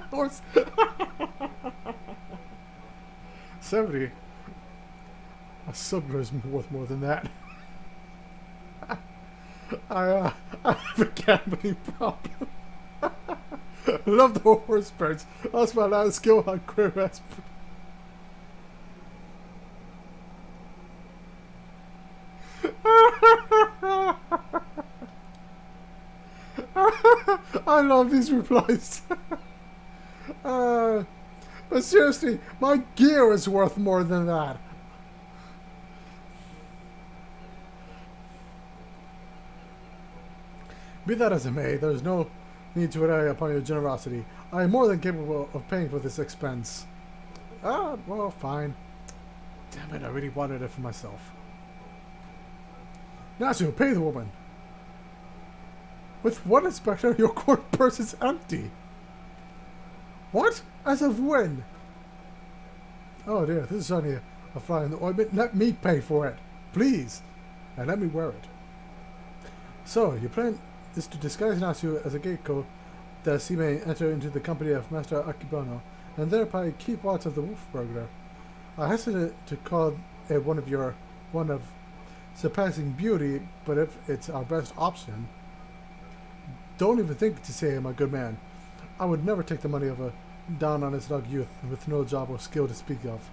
Horse. 70. A subler is worth more than that. I have a gambling problem. I love the horse birds. That's my last skill on Quirrell. I love these replies. But seriously, my gear is worth more than that. Be that as it may, there is no need to rely upon your generosity. I am more than capable of paying for this expense. Ah, well, fine. Damn it, I really wanted it for myself. Natsu, pay the woman. With what, Inspector? Your court purse is empty. What? As of when? Oh dear, this is only a fly in the ointment. Let me pay for it, please. And let me wear it. So, your plan is to disguise Natsu as a gecko, that he may enter into the company of Master Akibano, and thereby keep watch of the wolf burglar. I hesitate to call it one of surpassing beauty, but if it's our best option, don't even think to say I'm a good man. I would never take the money of a down on his luck youth with no job or skill to speak of.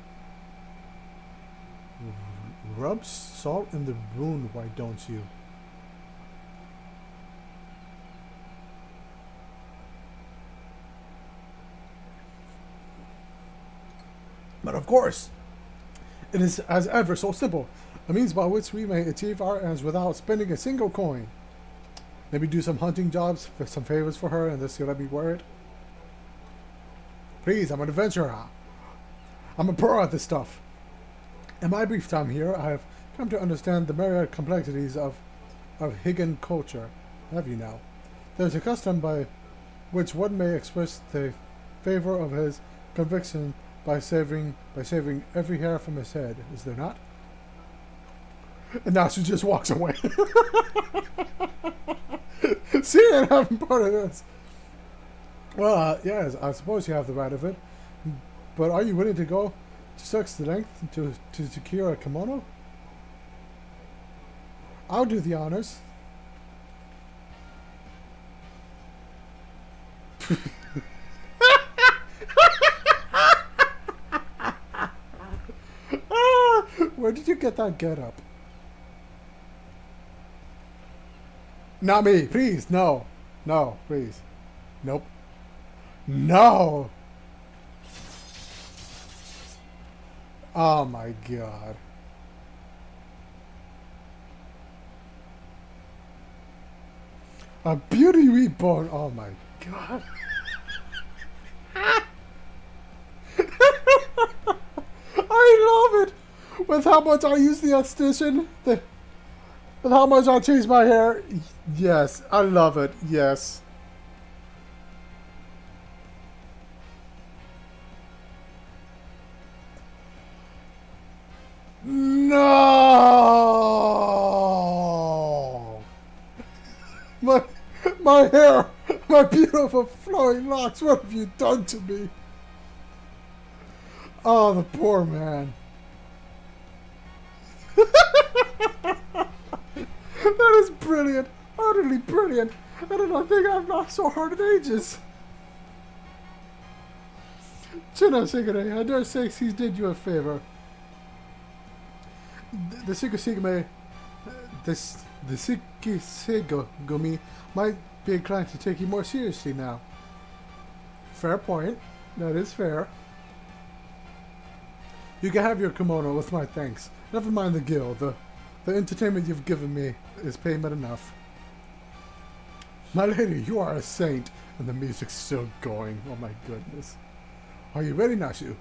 Rub salt in the wound, why don't you? But of course, it is as ever so simple, a means by which we may achieve our ends without spending a single coin. Maybe do some hunting jobs, for some favors for her, and this you'll let me wear it. Please, I'm an adventurer. I'm a pro at this stuff. In my brief time here, I have come to understand the myriad complexities of Higan culture. Have you now? There's a custom by which one may express the favor of his conviction by shaving every hair from his head, is there not? And now she just walks away. See, I haven't part of this. Well, yes, I suppose you have the right of it. But are you willing to go to such the length to secure a kimono? I'll do the honors. Where did you get that get up? Not me, please, no. No, please. Nope. No! Oh my god. A beauty reborn, oh my god. I love it! With how much I use the esthetician, with how much I change my hair. Yes, I love it, yes. My hair! My beautiful flowing locks! What have you done to me? Oh, the poor man. That is brilliant! Utterly brilliant! I don't think I've laughed so hard in ages. Chino Sigure, I dare say he did you a favor. The Sigursigame, the Sikisigumi might be inclined to take you more seriously now. Fair point. That is fair. You can have your kimono with my thanks. Never mind the guild. The entertainment you've given me is payment enough. My lady, you are a saint. And the music's still going. Oh my goodness. Are you ready, Nashu?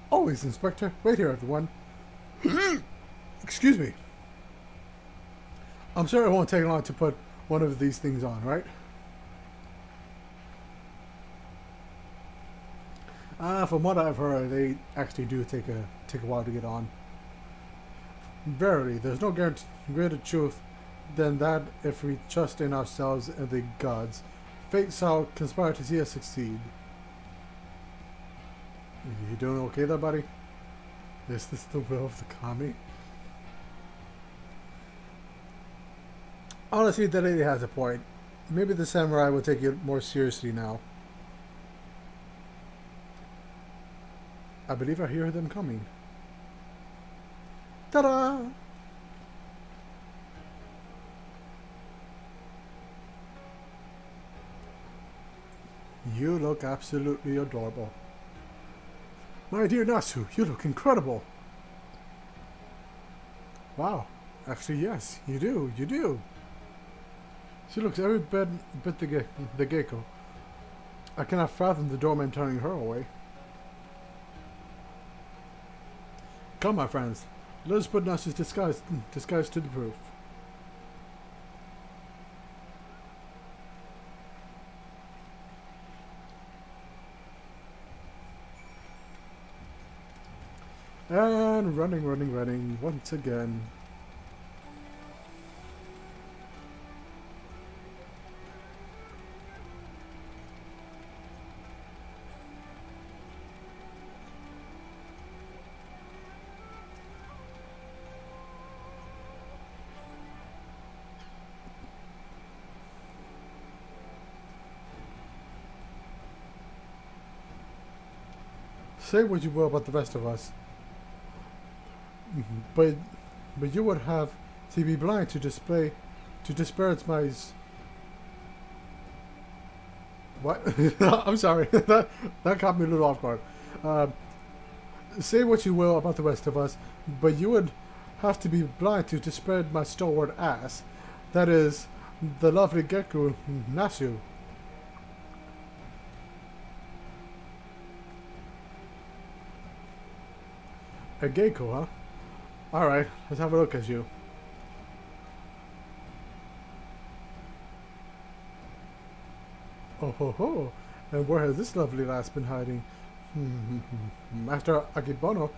Always, Inspector. Wait here, everyone. Excuse me. I'm sure it won't take long to put one of these things on, right? From what I've heard, they actually do take a while to get on. Verily, there's no greater truth than that if we trust in ourselves and the gods. Fate shall conspire to see us succeed. You doing okay there, buddy? Is this the will of the kami? Honestly, that lady has a point. Maybe the samurai will take it more seriously now. I believe I hear them coming. Ta-da! You look absolutely adorable. My dear Nasu, you look incredible. Wow. Actually, yes, you do. You do. She looks every bit the gecko. I cannot fathom the doorman turning her away. Come, my friends. Let us put Nasu's disguise to the proof. And running once again. Say what you will about the rest of us, but you would have to be blind to disparage my. What? I'm sorry. that caught me a little off guard. Say what you will about the rest of us, but you would have to be blind to disparage my stalwart ass. That is, the lovely Geku Nasu. A Geiko, huh? Alright, let's have a look at you. Oh ho ho! And where has this lovely lass been hiding? Master Akibono,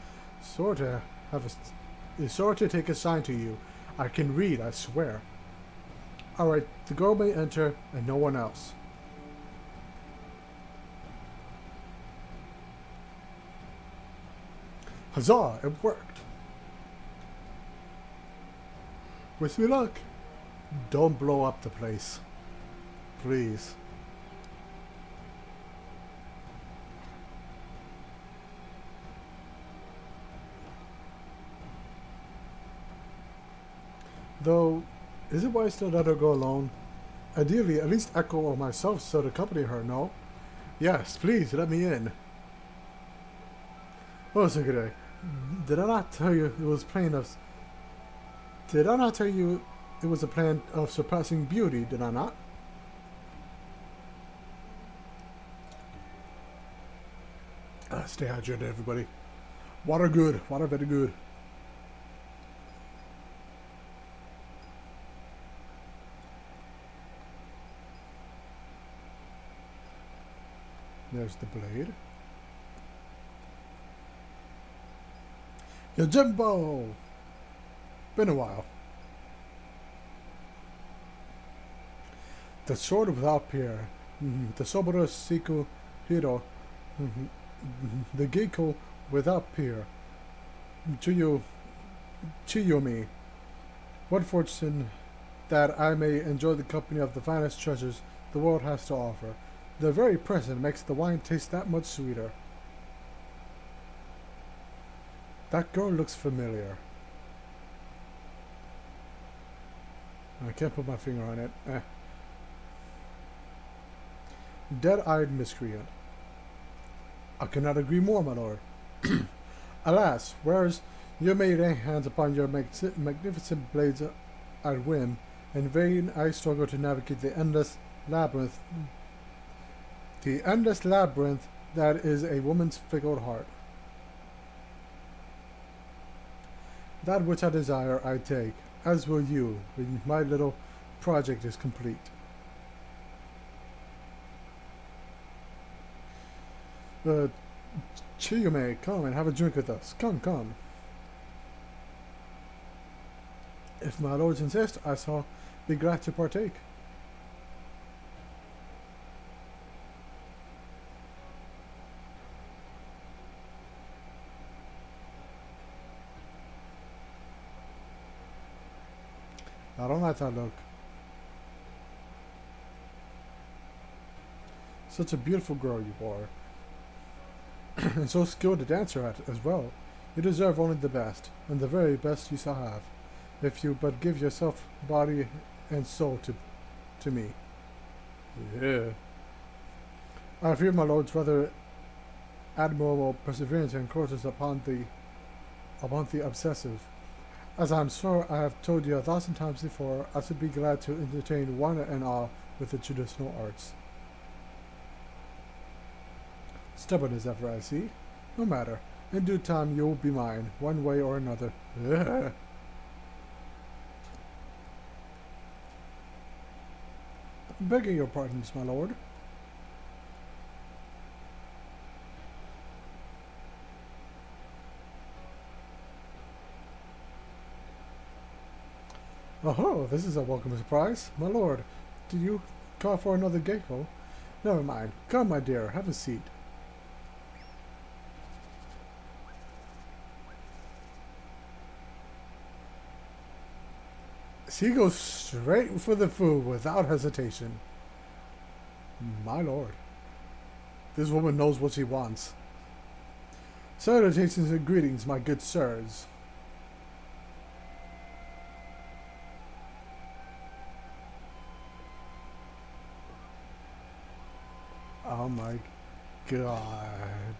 is sure to take a sign to you. I can read, I swear. Alright, the girl may enter, and no one else. Huzzah! It worked! Wish me luck! Don't blow up the place. Please. Though, is it wise to let her go alone? Ideally, at least Echo or myself should accompany her, no? Yes, please, let me in. Oh, Sugure, did I not tell you it was plain of... Did I not tell you it was a plan of surpassing beauty, did I not? Stay hydrated, everybody. Water good, water very good. There's the blade. Yojimbo! Been a while. The sword without peer. The Soboro Siku Hiro. The Geiko without peer. Chiyomi. What fortune that I may enjoy the company of the finest treasures the world has to offer. The very present makes the wine taste that much sweeter. That girl looks familiar. I can't put my finger on it. Dead-eyed miscreant. I cannot agree more, my lord. Alas, whereas you may lay hands upon your magnificent blades at whim, in vain I struggle to navigate the endless labyrinth. The endless labyrinth that is a woman's fickle heart. That which I desire, I take, as will you, when my little project is complete. Chiyume, come and have a drink with us. Come, come. If my lords insist, I shall be glad to partake. I don't like that look. Such a beautiful girl you are. And so skilled a dancer at it as well. You deserve only the best, and the very best you shall have, if you but give yourself body and soul to me. Yeah. I fear my lord's rather admirable perseverance encroaches upon the obsessive. As I am sure I have told you 1,000 times before, I should be glad to entertain wonder and awe with the traditional arts. Stubborn as ever, I see. No matter. In due time you will be mine, one way or another. Begging your pardons, my lord. Oh, this is a welcome surprise. My lord, did you call for another geiko? Never mind. Come, my dear, have a seat. She goes straight for the food without hesitation. My lord. This woman knows what she wants. Salutations and greetings, my good sirs. Oh my god.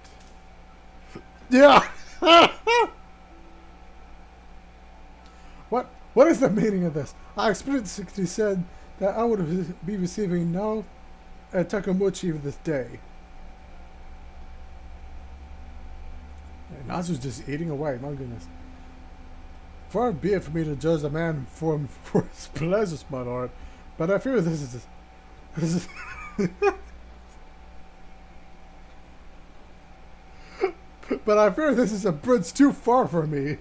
Yeah! What is the meaning of this? I explicitly said that I would be receiving no Takamuchi this day. And Natsu's just eating away, my goodness. Far be it for me to judge a man for his pleasures, my lord, but I fear this is but I fear this is a bridge too far for me.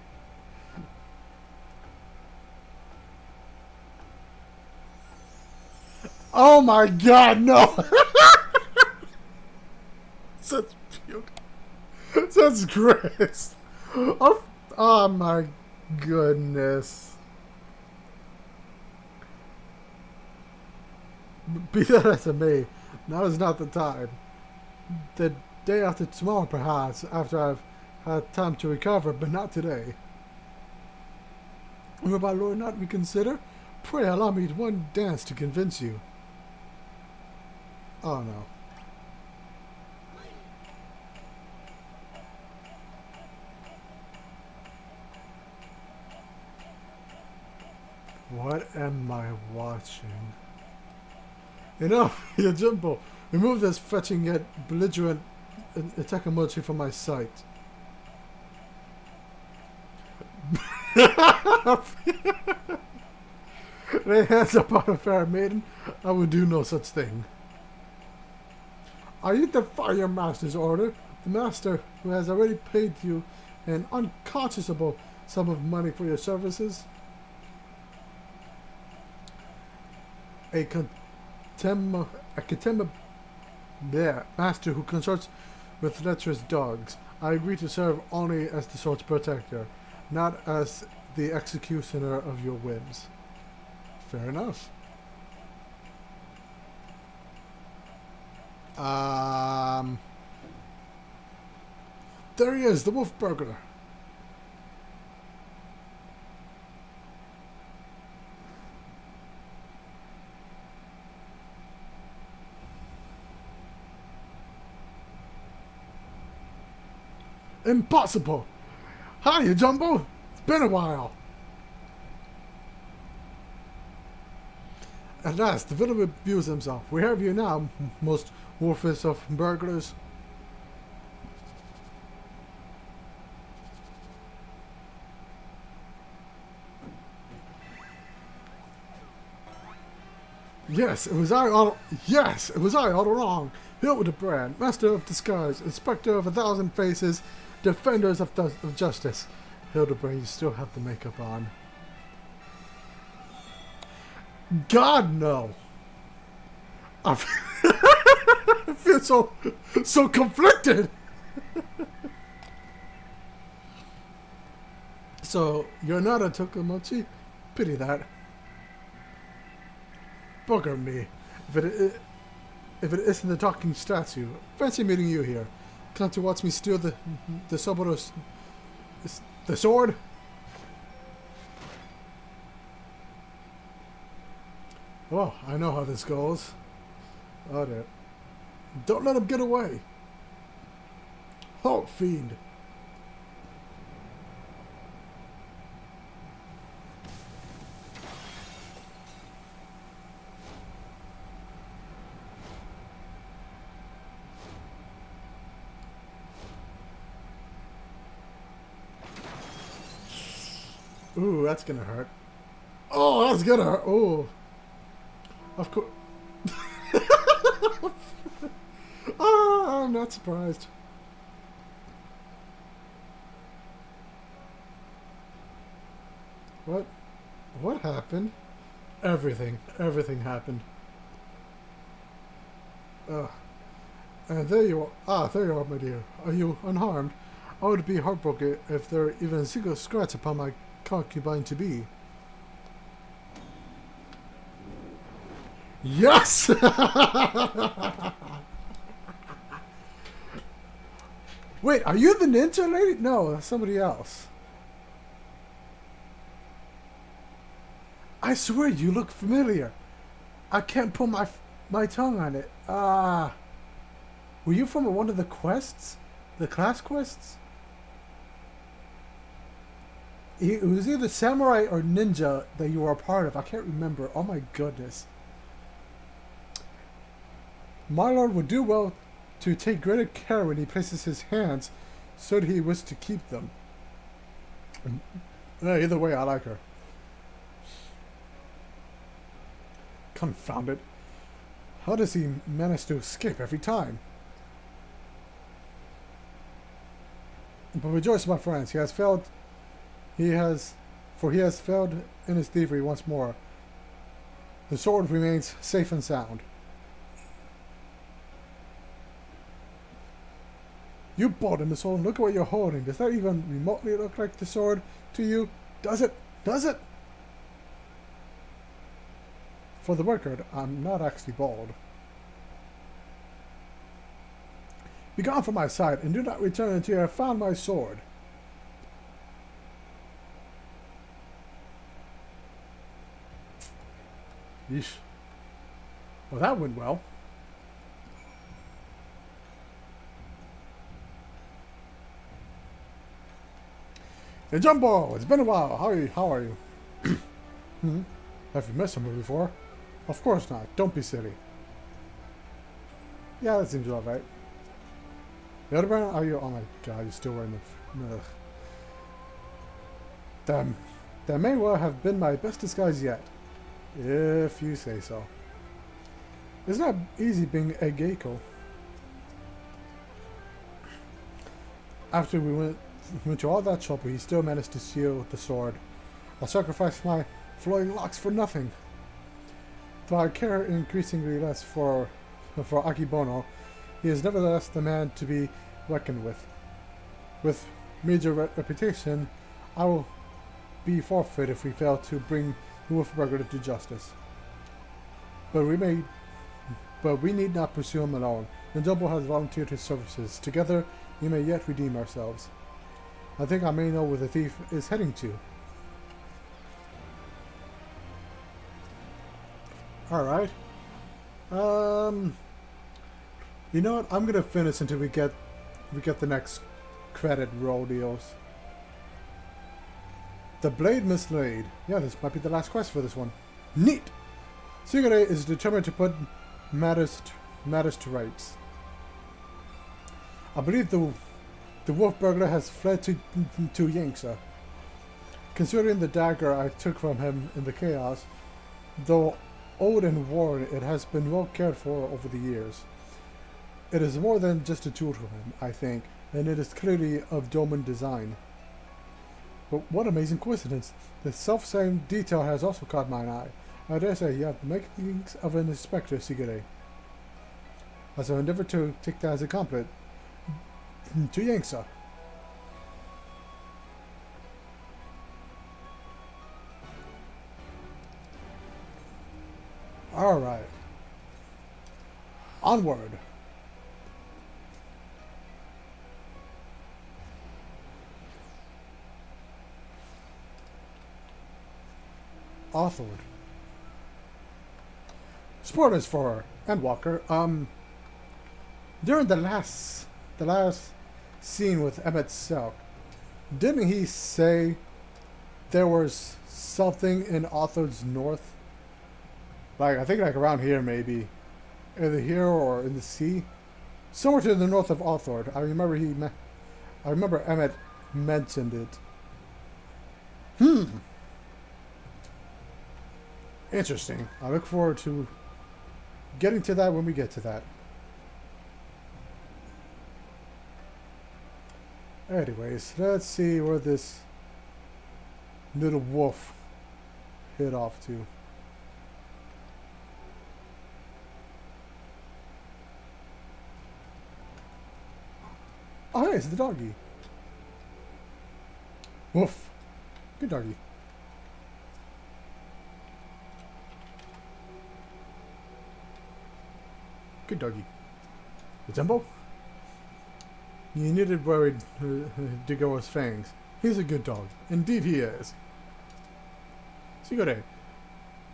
Oh my god, no! Such puke. Such grace. Oh my goodness. Be that as it may, now is not the time. The day after tomorrow, perhaps, after I've had time to recover, but not today. Will my lord not reconsider? Pray allow me one dance to convince you. Oh no. What am I watching? Enough, Yojimbo! Remove this fetching yet belligerent Takamochi from my sight. Lay hands upon a fair maiden, I will do no such thing. I defy your master's order. The master, who has already paid you an unconscionable sum of money for your services. A Kitema master who consorts with lecherous dogs. I agree to serve only as the sword's protector, not as the executioner of your whims. Fair enough. There he is, the wolf burglar. Impossible! Hiya, Jumbo! It's been a while! At last, the villain reveals himself. We have you now, most wolfest of burglars. Yes, it was I all along. Hildibrand, master of disguise, inspector of 1,000 faces, defenders of justice. Hildibrand, you still have the makeup on. God, no. I feel so conflicted. So, you're not a Tokomochi? Pity that. Bugger me. If it isn't the talking statue. Fancy meeting you here. Come to watch me steal the sword? Well, I know how this goes. Oh dear. Don't let him get away. Halt, fiend. Ooh, that's gonna hurt. Oh, that's gonna hurt. Oh. Of course. Oh, I'm not surprised. What? What happened? Everything happened. And there you are. Ah, there you are, my dear. Are you unharmed? I would be heartbroken if there were even a single scratch upon my concubine to be. Yes! Wait, are you the ninja lady? No, that's somebody else. I swear you look familiar. I can't put my tongue on it. Were you from one of the quests? The class quests? It was either samurai or ninja that you were a part of. I can't remember. Oh my goodness. My lord would do well to take greater care when he places his hands, so that he wishes to keep them. Either way, I like her. Confound it. How does he manage to escape every time? But rejoice, my friends, he has failed in his thievery once more. The sword remains safe and sound. You bought him the sword. Look at what you're holding. Does that even remotely look like the sword to you? Does it? Does it? For the record, I'm not actually bald. Be gone from my sight, and do not return until you have found my sword. Yeesh. Well, that went well. Hey, Jumbo! It's been a while. How are you? Have you met someone before? Of course not. Don't be silly. Yeah, that seems all right. Hildibrand, are you? Oh my god, you're still wearing the... Ugh. Damn. That may well have been my best disguise yet. If you say so. It's not easy being a geiko. After we went to all that trouble, he still managed to steal the sword. I sacrificed my flowing locks for nothing. Though I care increasingly less for Akibono, he is nevertheless the man to be reckoned with. With major reputation, I will be forfeit if we fail to bring Wolfburger to justice. But we need not pursue him alone. Njobo has volunteered his services. Together, we may yet redeem ourselves. I think I may know where the thief is heading to. Alright. You know what? I'm gonna finish until we get the next credit roll deals. The blade mislaid. Yeah, this might be the last quest for this one. Neat! Sigure is determined to put matters to rights. I believe the wolf burglar has fled to Yangsa. Considering the dagger I took from him in the chaos, though old and worn, it has been well cared for over the years. It is more than just a tool to him, I think, and it is clearly of Doman design. But what amazing coincidence! The self-same detail has also caught my eye. I dare say you have the makings of an inspector, Sigure. As I endeavor to take that as a compliment to Yangsa. Alright. Onward. Authored. Spoilers for Endwalker. During the last scene with Emmett Selk, didn't he say there was something in Authored's north? Like, I think like around here maybe. Either here or in the sea. Somewhere to the north of Authored. I remember Emmett mentioned it. Interesting. I look forward to getting to that when we get to that. Anyways, let's see where this little wolf hit off to. Oh, hey, it's the doggy. Woof. Good doggy. Good doggy. The Jumbo? You needed worried Digo's fangs. He's a good dog. Indeed he is. Sigure.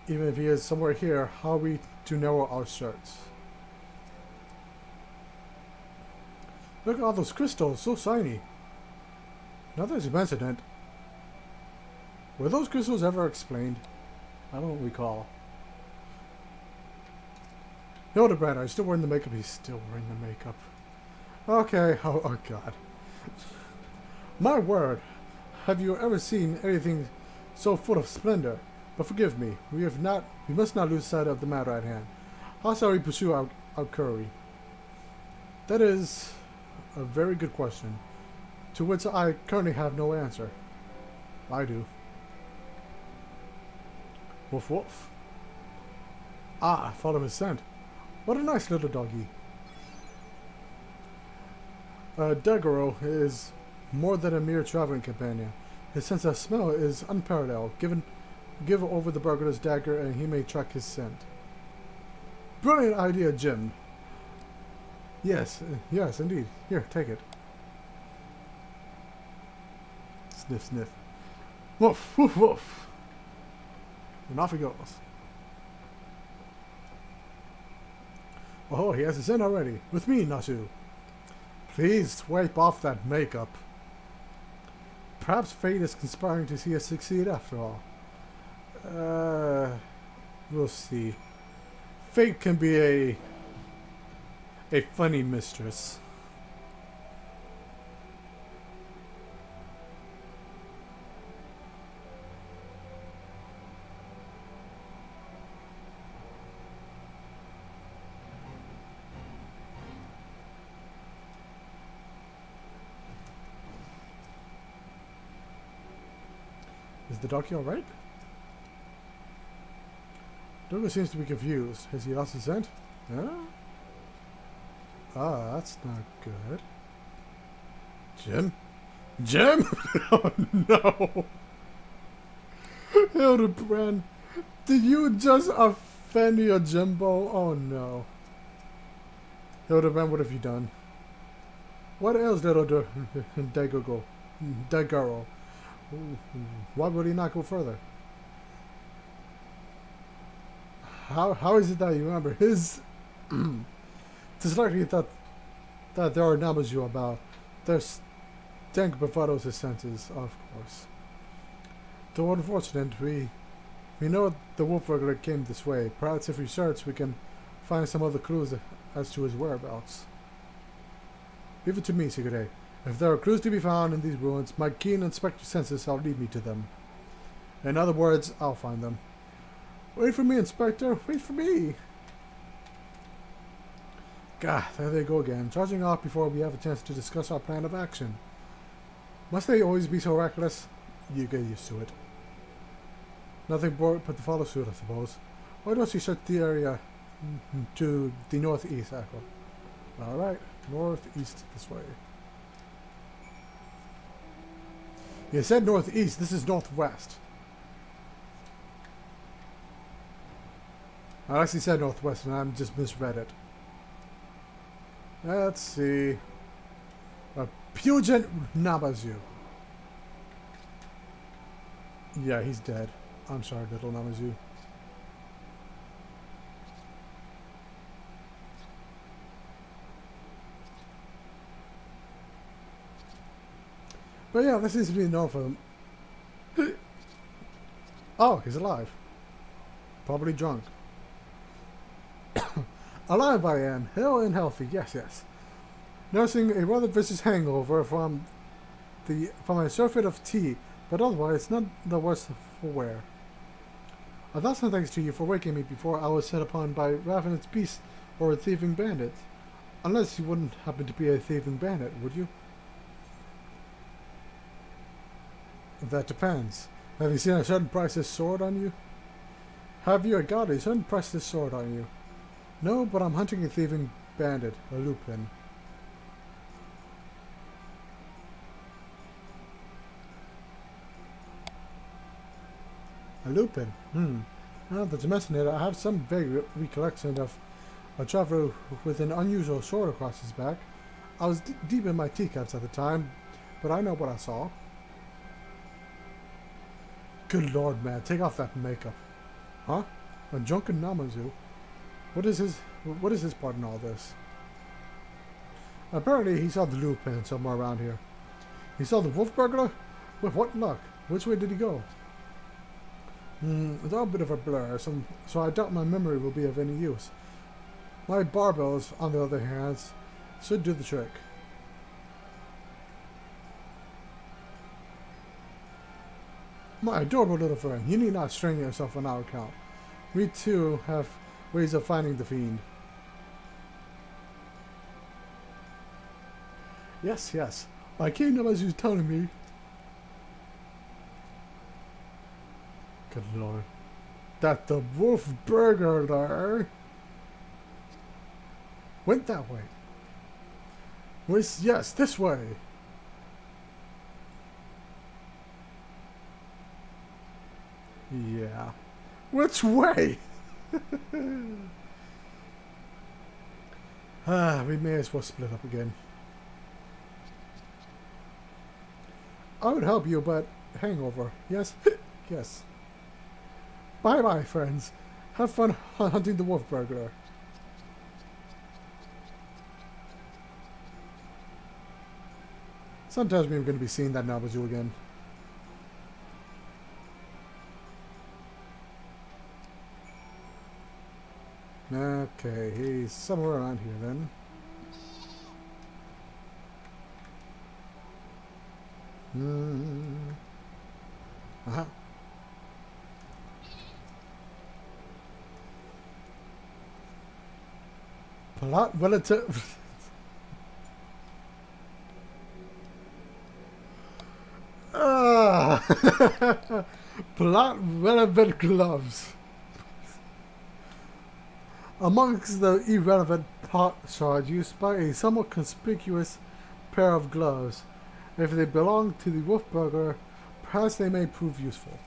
Even if he is somewhere here, how are we to narrow our search? Look at all those crystals, so shiny. Now that you mention it, were those crystals ever explained? I don't recall. Hildibrand, are you still wearing the makeup? He's still wearing the makeup. Okay, oh god. My word, have you ever seen anything so full of splendor? But forgive me, we must not lose sight of the matter at hand. How shall we pursue our curry? That is a very good question, to which I currently have no answer. I do. Woof woof. Ah, follow his scent. What a nice little doggy. Daigoro is more than a mere traveling companion. His sense of smell is unparalleled. Give over the burglar's dagger and he may track his scent. Brilliant idea, Jim. Yes, yes, indeed. Here, take it. Sniff, sniff. Woof, woof, woof. And off he goes. Oh, he has his scent already. With me, Nasu. Please wipe off that makeup. Perhaps fate is conspiring to see us succeed after all. We'll see. Fate can be a funny mistress. Is the doggy alright? Douglas seems to be confused. Has he lost his scent? Huh? Ah, that's not good. Jim? Jim? Oh no! Hildibrand, did you just offend your Jimbo? Oh no. Hildibrand, what have you done? What ails little Daigoro? Why would he not go further? How is it that you remember his... It's likely that there are Namazu about. There's dank bravado's his senses, of course. Though unfortunate, we know the wolf burglar came this way. Perhaps if we search, we can find some other clues as to his whereabouts. Leave it to me, Sigurd. If there are clues to be found in these ruins, my keen inspector senses shall lead me to them. In other words, I'll find them. Wait for me, Inspector. Wait for me. God, there they go again, charging off before we have a chance to discuss our plan of action. Must they always be so reckless? You get used to it. Nothing more but to follow suit, I suppose. Why don't you search the area to the northeast, Echo? Alright, northeast this way. You said northeast, this is northwest. I actually said northwest and I just misread it. Let's see. A Puget Namazu. Yeah, he's dead. I'm sorry, little Namazu. But yeah, this seems to be enough for him. Oh, he's alive. Probably drunk. Alive I am, hale and healthy, yes, yes. Nursing a rather vicious hangover from a surfeit of tea, but otherwise none the worse for wear. A thousand thanks to you for waking me before I was set upon by ravenous beasts or a thieving bandit. Unless you wouldn't happen to be a thieving bandit, would you? That depends. Have you seen a certain priceless sword on you? Have you got a certain priceless sword on you? No, but I'm hunting a thieving bandit, a lupin. A lupin? Now that you mention it, I have some vague recollection of a traveler with an unusual sword across his back. I was deep in my teacups at the time, but I know what I saw. Good lord, man, take off that makeup. Huh? A drunken Namazu? What is his part in all this? Apparently he saw the lupin somewhere around here. He saw the wolf burglar? With what luck? Which way did he go? It's all a bit of a blur, so I doubt my memory will be of any use. My barbells, on the other hand, should do the trick. My adorable little friend, you need not strain yourself on our account. We too have ways of finding the fiend. Yes, yes. My kingdom, as you're telling me. Good lord. That the wolf burglar went that way. Yes, this way. Yeah. Which way? We may as well split up again. I would help you, but hangover. Yes? Yes. Bye-bye, friends. Have fun hunting the wolf burglar. Something tells me we're going to be seeing that Namazu again. Okay, he's somewhere around here then. Uh-huh. Plot relative. Plot relevant gloves. Amongst the irrelevant pot shards, you spy a somewhat conspicuous pair of gloves. If they belong to the Wolfburger, perhaps they may prove useful.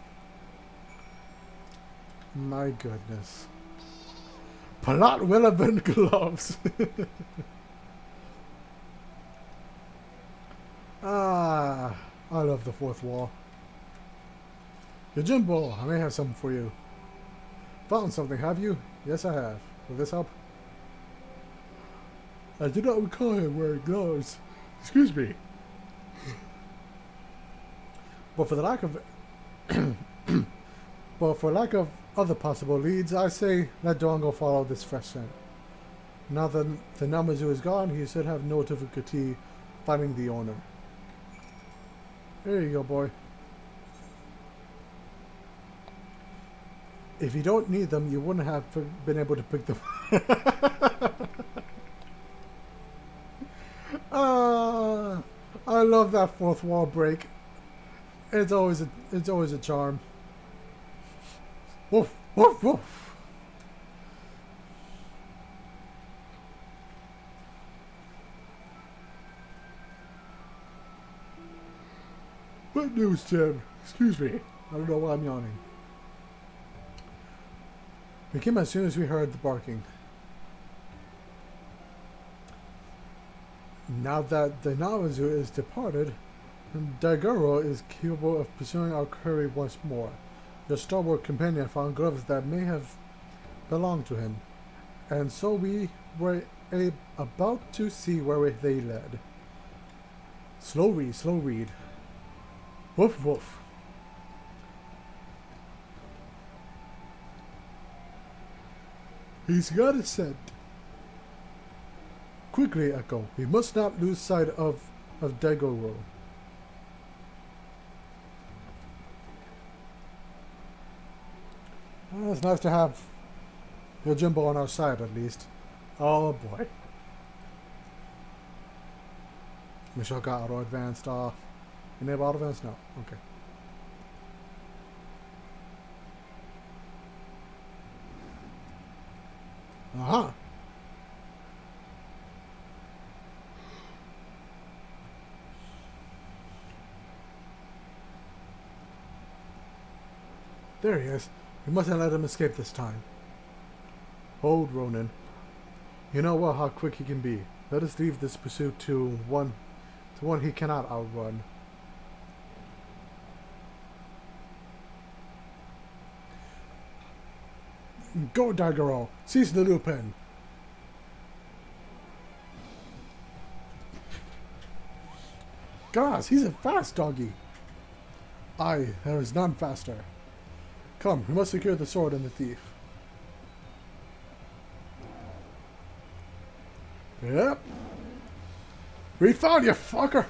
My goodness. Plot relevant gloves. Ah, I love the fourth wall. Jimbo, I may have something for you. Found something, have you? Yes, I have. Will this help? I do not recall him wearing gloves. Excuse me. But for the lack of other possible leads, I say let Dongo follow this fresh scent. Now that the Namazu is gone, he should have no difficulty finding the owner. There you go, boy. If you don't need them, you wouldn't have been able to pick them. I love that fourth wall break. It's always a charm. Woof, woof, woof. What news, Tim? Excuse me. I don't know why I'm yawning. We came as soon as we heard the barking. Now that the Namazu is departed, Daigoro is capable of pursuing our quarry once more. Your stalwart companion found gloves that may have belonged to him, and so we were about to see where they led. Slow read, slow read. Woof woof. He's got a scent. Quickly, Echo. We must not lose sight of Daigoro. Well, it's nice to have Yojimbo on our side, at least. Oh boy. Michelle got auto advanced. Enable auto advance? No. Okay. Uh-huh. There he is. We mustn't let him escape this time. Hold, Ronan. You know well how quick he can be. Let us leave this pursuit to one he cannot outrun. Go, Daigoro! Seize the Lupin! Gosh, he's a fast doggy! Aye, there is none faster. Come, we must secure the sword and the thief. Yep. We found you, fucker!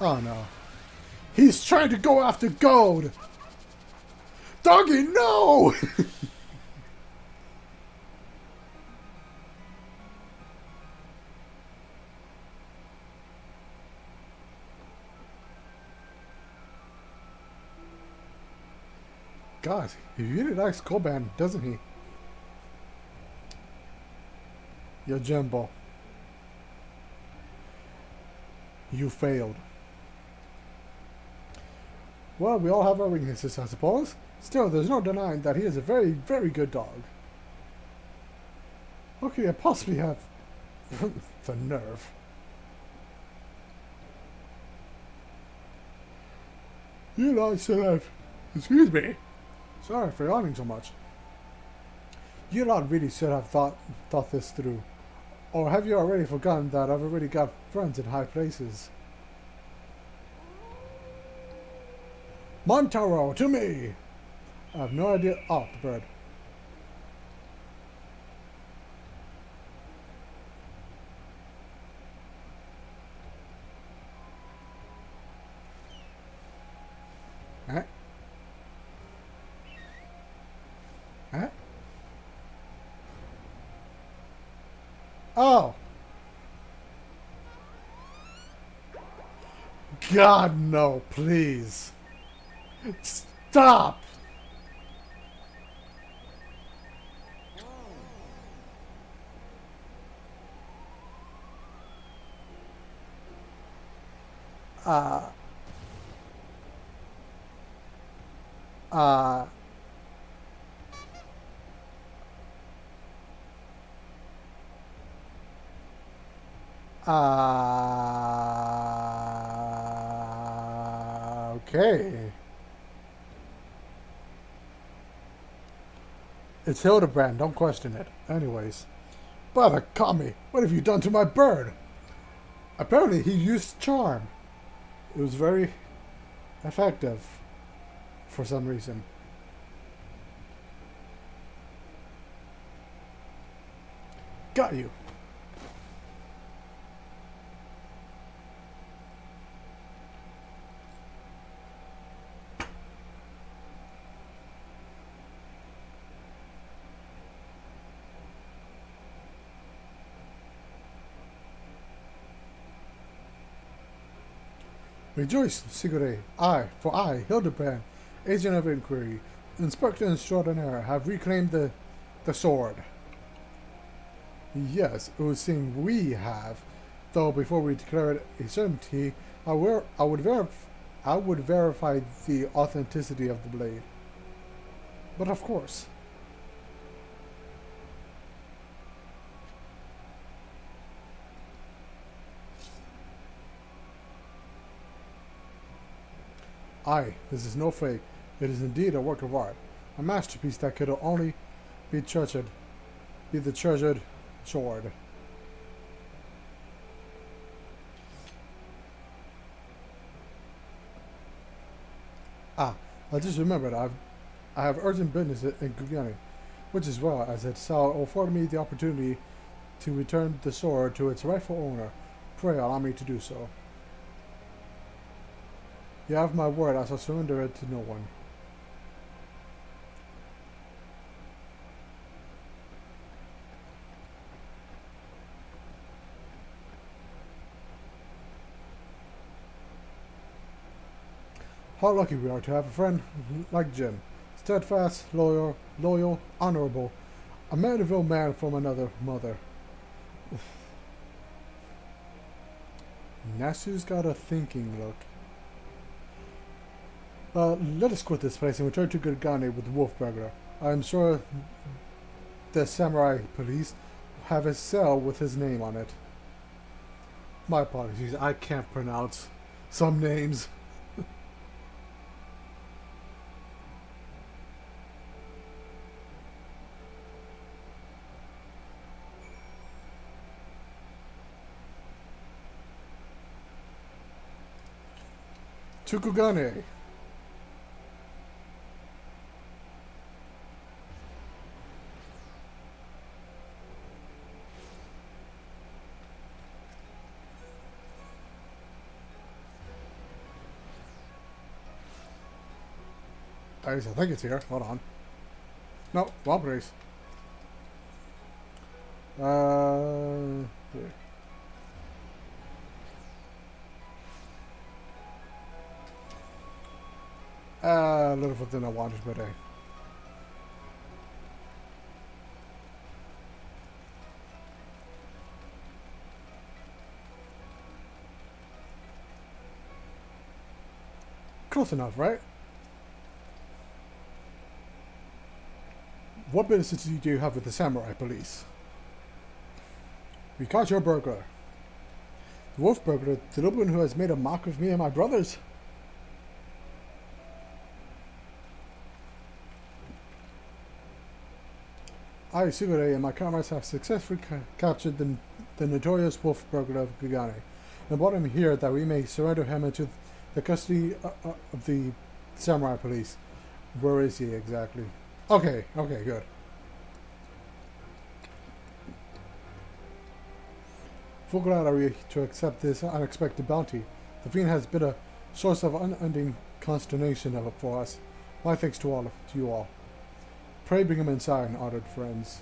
Oh no. He's trying to go after gold! Doggy, no! God, he really likes Koban, doesn't he? Yojimbo. You failed. Well, we all have our weaknesses, I suppose. Still, there's no denying that he is a very, very good dog. How could he possibly have the nerve? You lot should have... Excuse me. Sorry for yawning so much. You lot really should have thought this through. Or have you already forgotten that I've already got friends in high places? Montaro, to me! I have no idea. Oh, the bird. Huh? Huh? Oh! God, no, please. Stop! Uh, uh, okay. It's Hildibrand, don't question it. Anyways. Brother, Kami, what have you done to my bird? Apparently he used charm. It was very effective for some reason. Got you. Rejoice, Sigurd. I, Hildibrand, agent of inquiry, inspector extraordinaire, have reclaimed the sword. Yes, it would seem we have. Though before we declare it a certainty, I would verify the authenticity of the blade. But of course. Aye, this is no fake. It is indeed a work of art. A masterpiece that could only be the treasured sword. Ah, I just remembered I have urgent business in Gugani, which is well, as it shall afford me the opportunity to return the sword to its rightful owner. Pray allow me to do so. You have my word, I shall surrender it to no one. How lucky we are to have a friend like Jim. Steadfast, loyal, honorable. A Mandeville man from another mother. Nasu's got a thinking look. Let us quit this place and return to Gurgane with the Wolf Burglar. I am sure the samurai police have a cell with his name on it. My apologies, I can't pronounce some names. To Gugane. I think it's here. Hold on. No, wrong place. Here. A little further than I wanted, but close enough, right? What business do you have with the samurai police? We caught your burglar. The wolf burglar, the little one who has made a mock of me and my brothers. I, Sigurd, and my comrades have successfully captured the notorious wolf burglar of Gugane, and brought him here that we may surrender him into the custody of the samurai police. Where is he exactly? Okay, good. Full glad are we to accept this unexpected bounty. The fiend has been a source of unending consternation for us. My thanks to you all. Pray bring him inside, honored friends.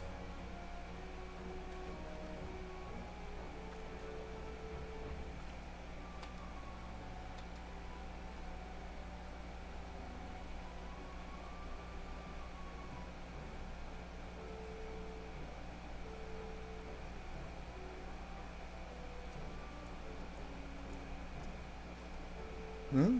Hmm?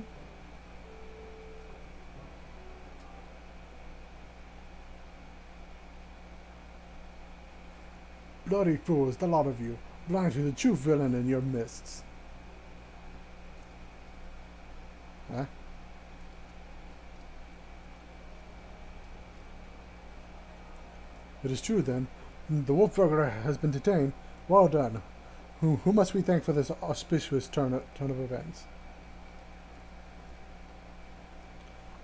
Bloody fools, the lot of you, blind to the true villain in your midst. Huh? It is true, then. The wolf burglar has been detained. Well done. Who must we thank for this auspicious turn of events?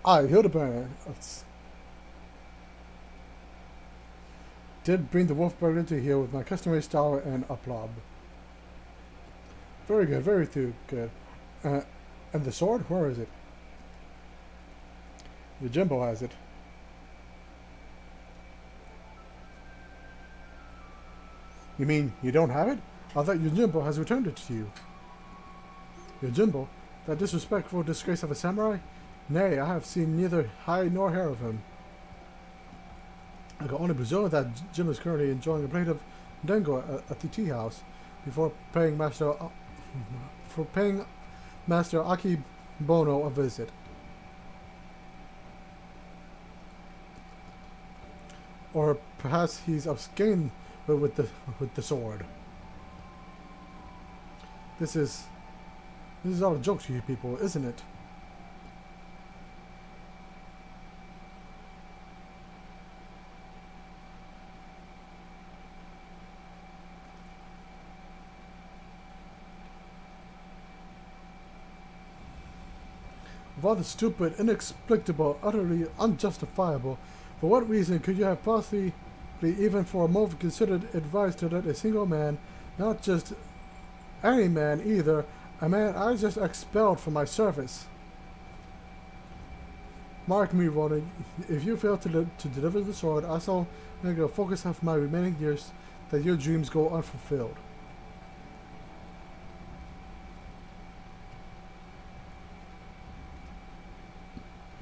I, Hildibrand, did bring the wolf burglar to heel with my customary style and aplomb. Very good, very good. And the sword? Where is it? The Jimbo has it. You mean you don't have it? I thought Yojimbo has returned it to you. Yojimbo? That disrespectful disgrace of a samurai? Nay, I have seen neither hide nor hair of him. I can only presume that Jim is currently enjoying a plate of dengo at the tea house before paying Master Akibono a visit. Or perhaps he's absconding with the sword. This is all a joke to you people, isn't it? Of all the stupid, inexplicable, utterly unjustifiable, for what reason could you have possibly, even for a moment, considered advice to let a single man, not just any man either, a man I just expelled from my service? Mark me, Ronan, if you fail to deliver the sword, I shall make a focus of my remaining years that your dreams go unfulfilled.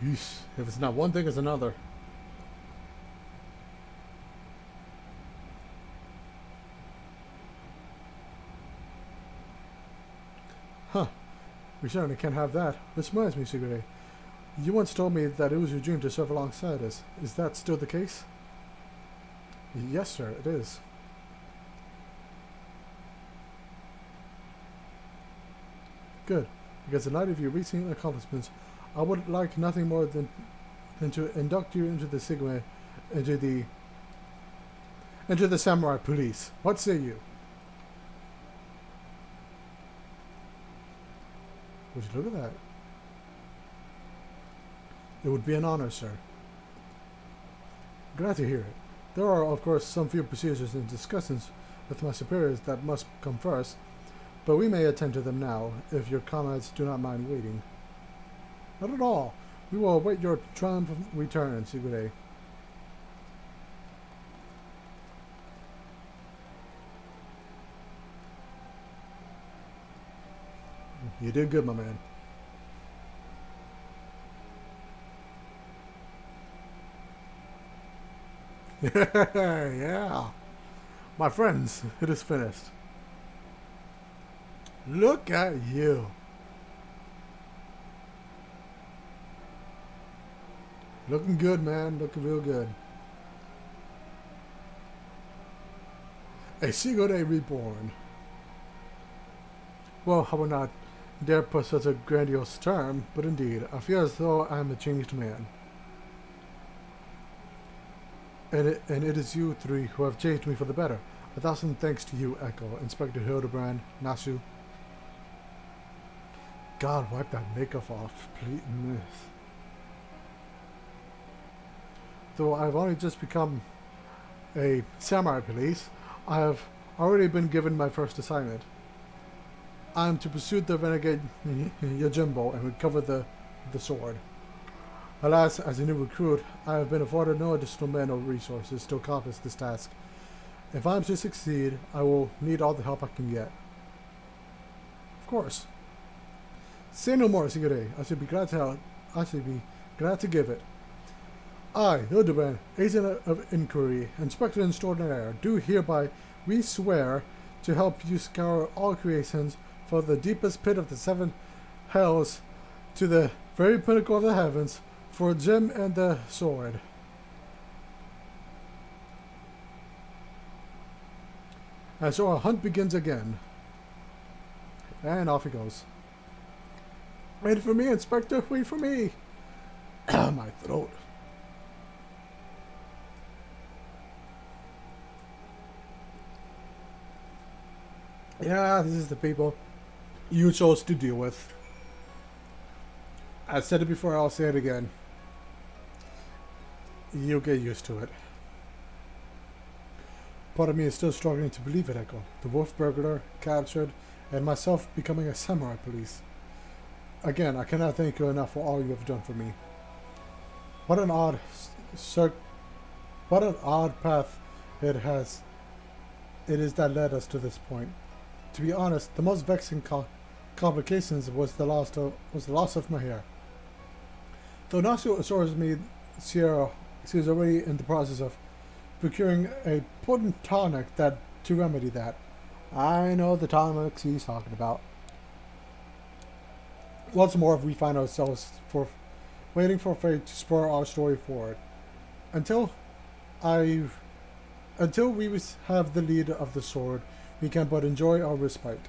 Yeesh, if it's not one thing, it's another. Huh. We certainly can't have that. This reminds me, Sigurd. You once told me that it was your dream to serve alongside us. Is that still the case? Yes, sir, it is. Good. Because in light of your recent accomplishments, I would like nothing more than to induct you into the Sigma, into the samurai police. What say you? Would you look at that? It would be an honor, sir. Glad to hear it. There are, of course, some few procedures and discussions with my superiors that must come first, but we may attend to them now, if your comrades do not mind waiting. Not at all. We will await your triumphant return, Sigurd. You did good, my man. Yeah. My friends, it is finished. Look at you. Looking good, man. Looking real good. A Sigurd reborn. Well, I would not dare put such a grandiose term, but indeed, I feel as though I am a changed man. And it is you three who have changed me for the better. 1,000 thanks to you, Echo, Inspector Hildibrand, Nasu. God, wipe that makeup off, please. Though I've only just become a samurai police, I have already been given my first assignment. I am to pursue the renegade Yojimbo and recover the sword. Alas, as a new recruit, I have been afforded no additional men or resources to accomplish this task. If I am to succeed, I will need all the help I can get. Of course. Say no more, Sigurd. I should be glad to give it. I, Hildibrand, Agent of Inquiry, Inspector Extraordinaire, do hereby re-swear to help you scour all creations for the deepest pit of the seven hells to the very pinnacle of the heavens for Jim and the sword. And so our hunt begins again. And off he goes. Wait for me, Inspector, wait for me. My throat. Yeah, this is the people you chose to deal with. I said it before, I'll say it again. You'll get used to it. Part of me is still struggling to believe it, Echo. The wolf burglar captured, and myself becoming a samurai police. Again, I cannot thank you enough for all you have done for me. What an odd path it is that led us to this point. To be honest, the most vexing complications was the loss of my hair. Though Nasu assures me she is already in the process of procuring a potent tonic to remedy that. I know the tonics he's talking about. Once more, we find ourselves waiting for fate to spur our story forward. Until we have the lead of the sword, we can but enjoy our respite.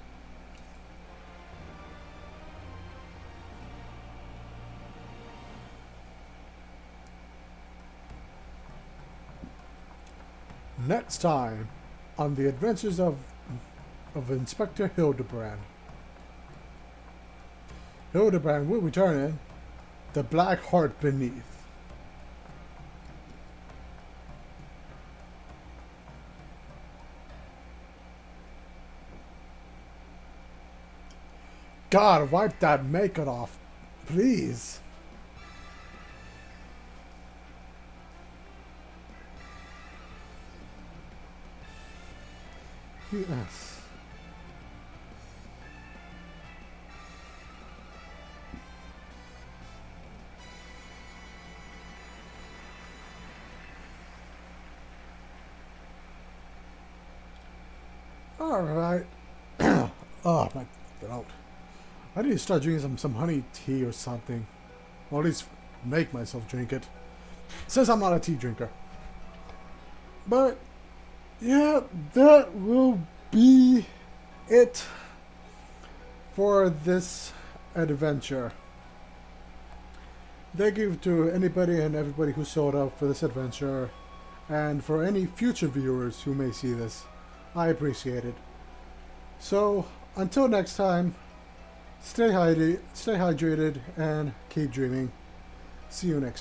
Next time on the adventures of Inspector Hildibrand. Hildibrand will return in The Black Heart Beneath. God, wipe that makeup off, please. Yes. All right. Oh, my throat. I need to start drinking some honey tea or something. Or at least make myself drink it. Since I'm not a tea drinker. But yeah, that will be it for this adventure. Thank you to anybody and everybody who showed up for this adventure, and for any future viewers who may see this. I appreciate it. So, until next time, stay hydrated and keep dreaming. See you next time.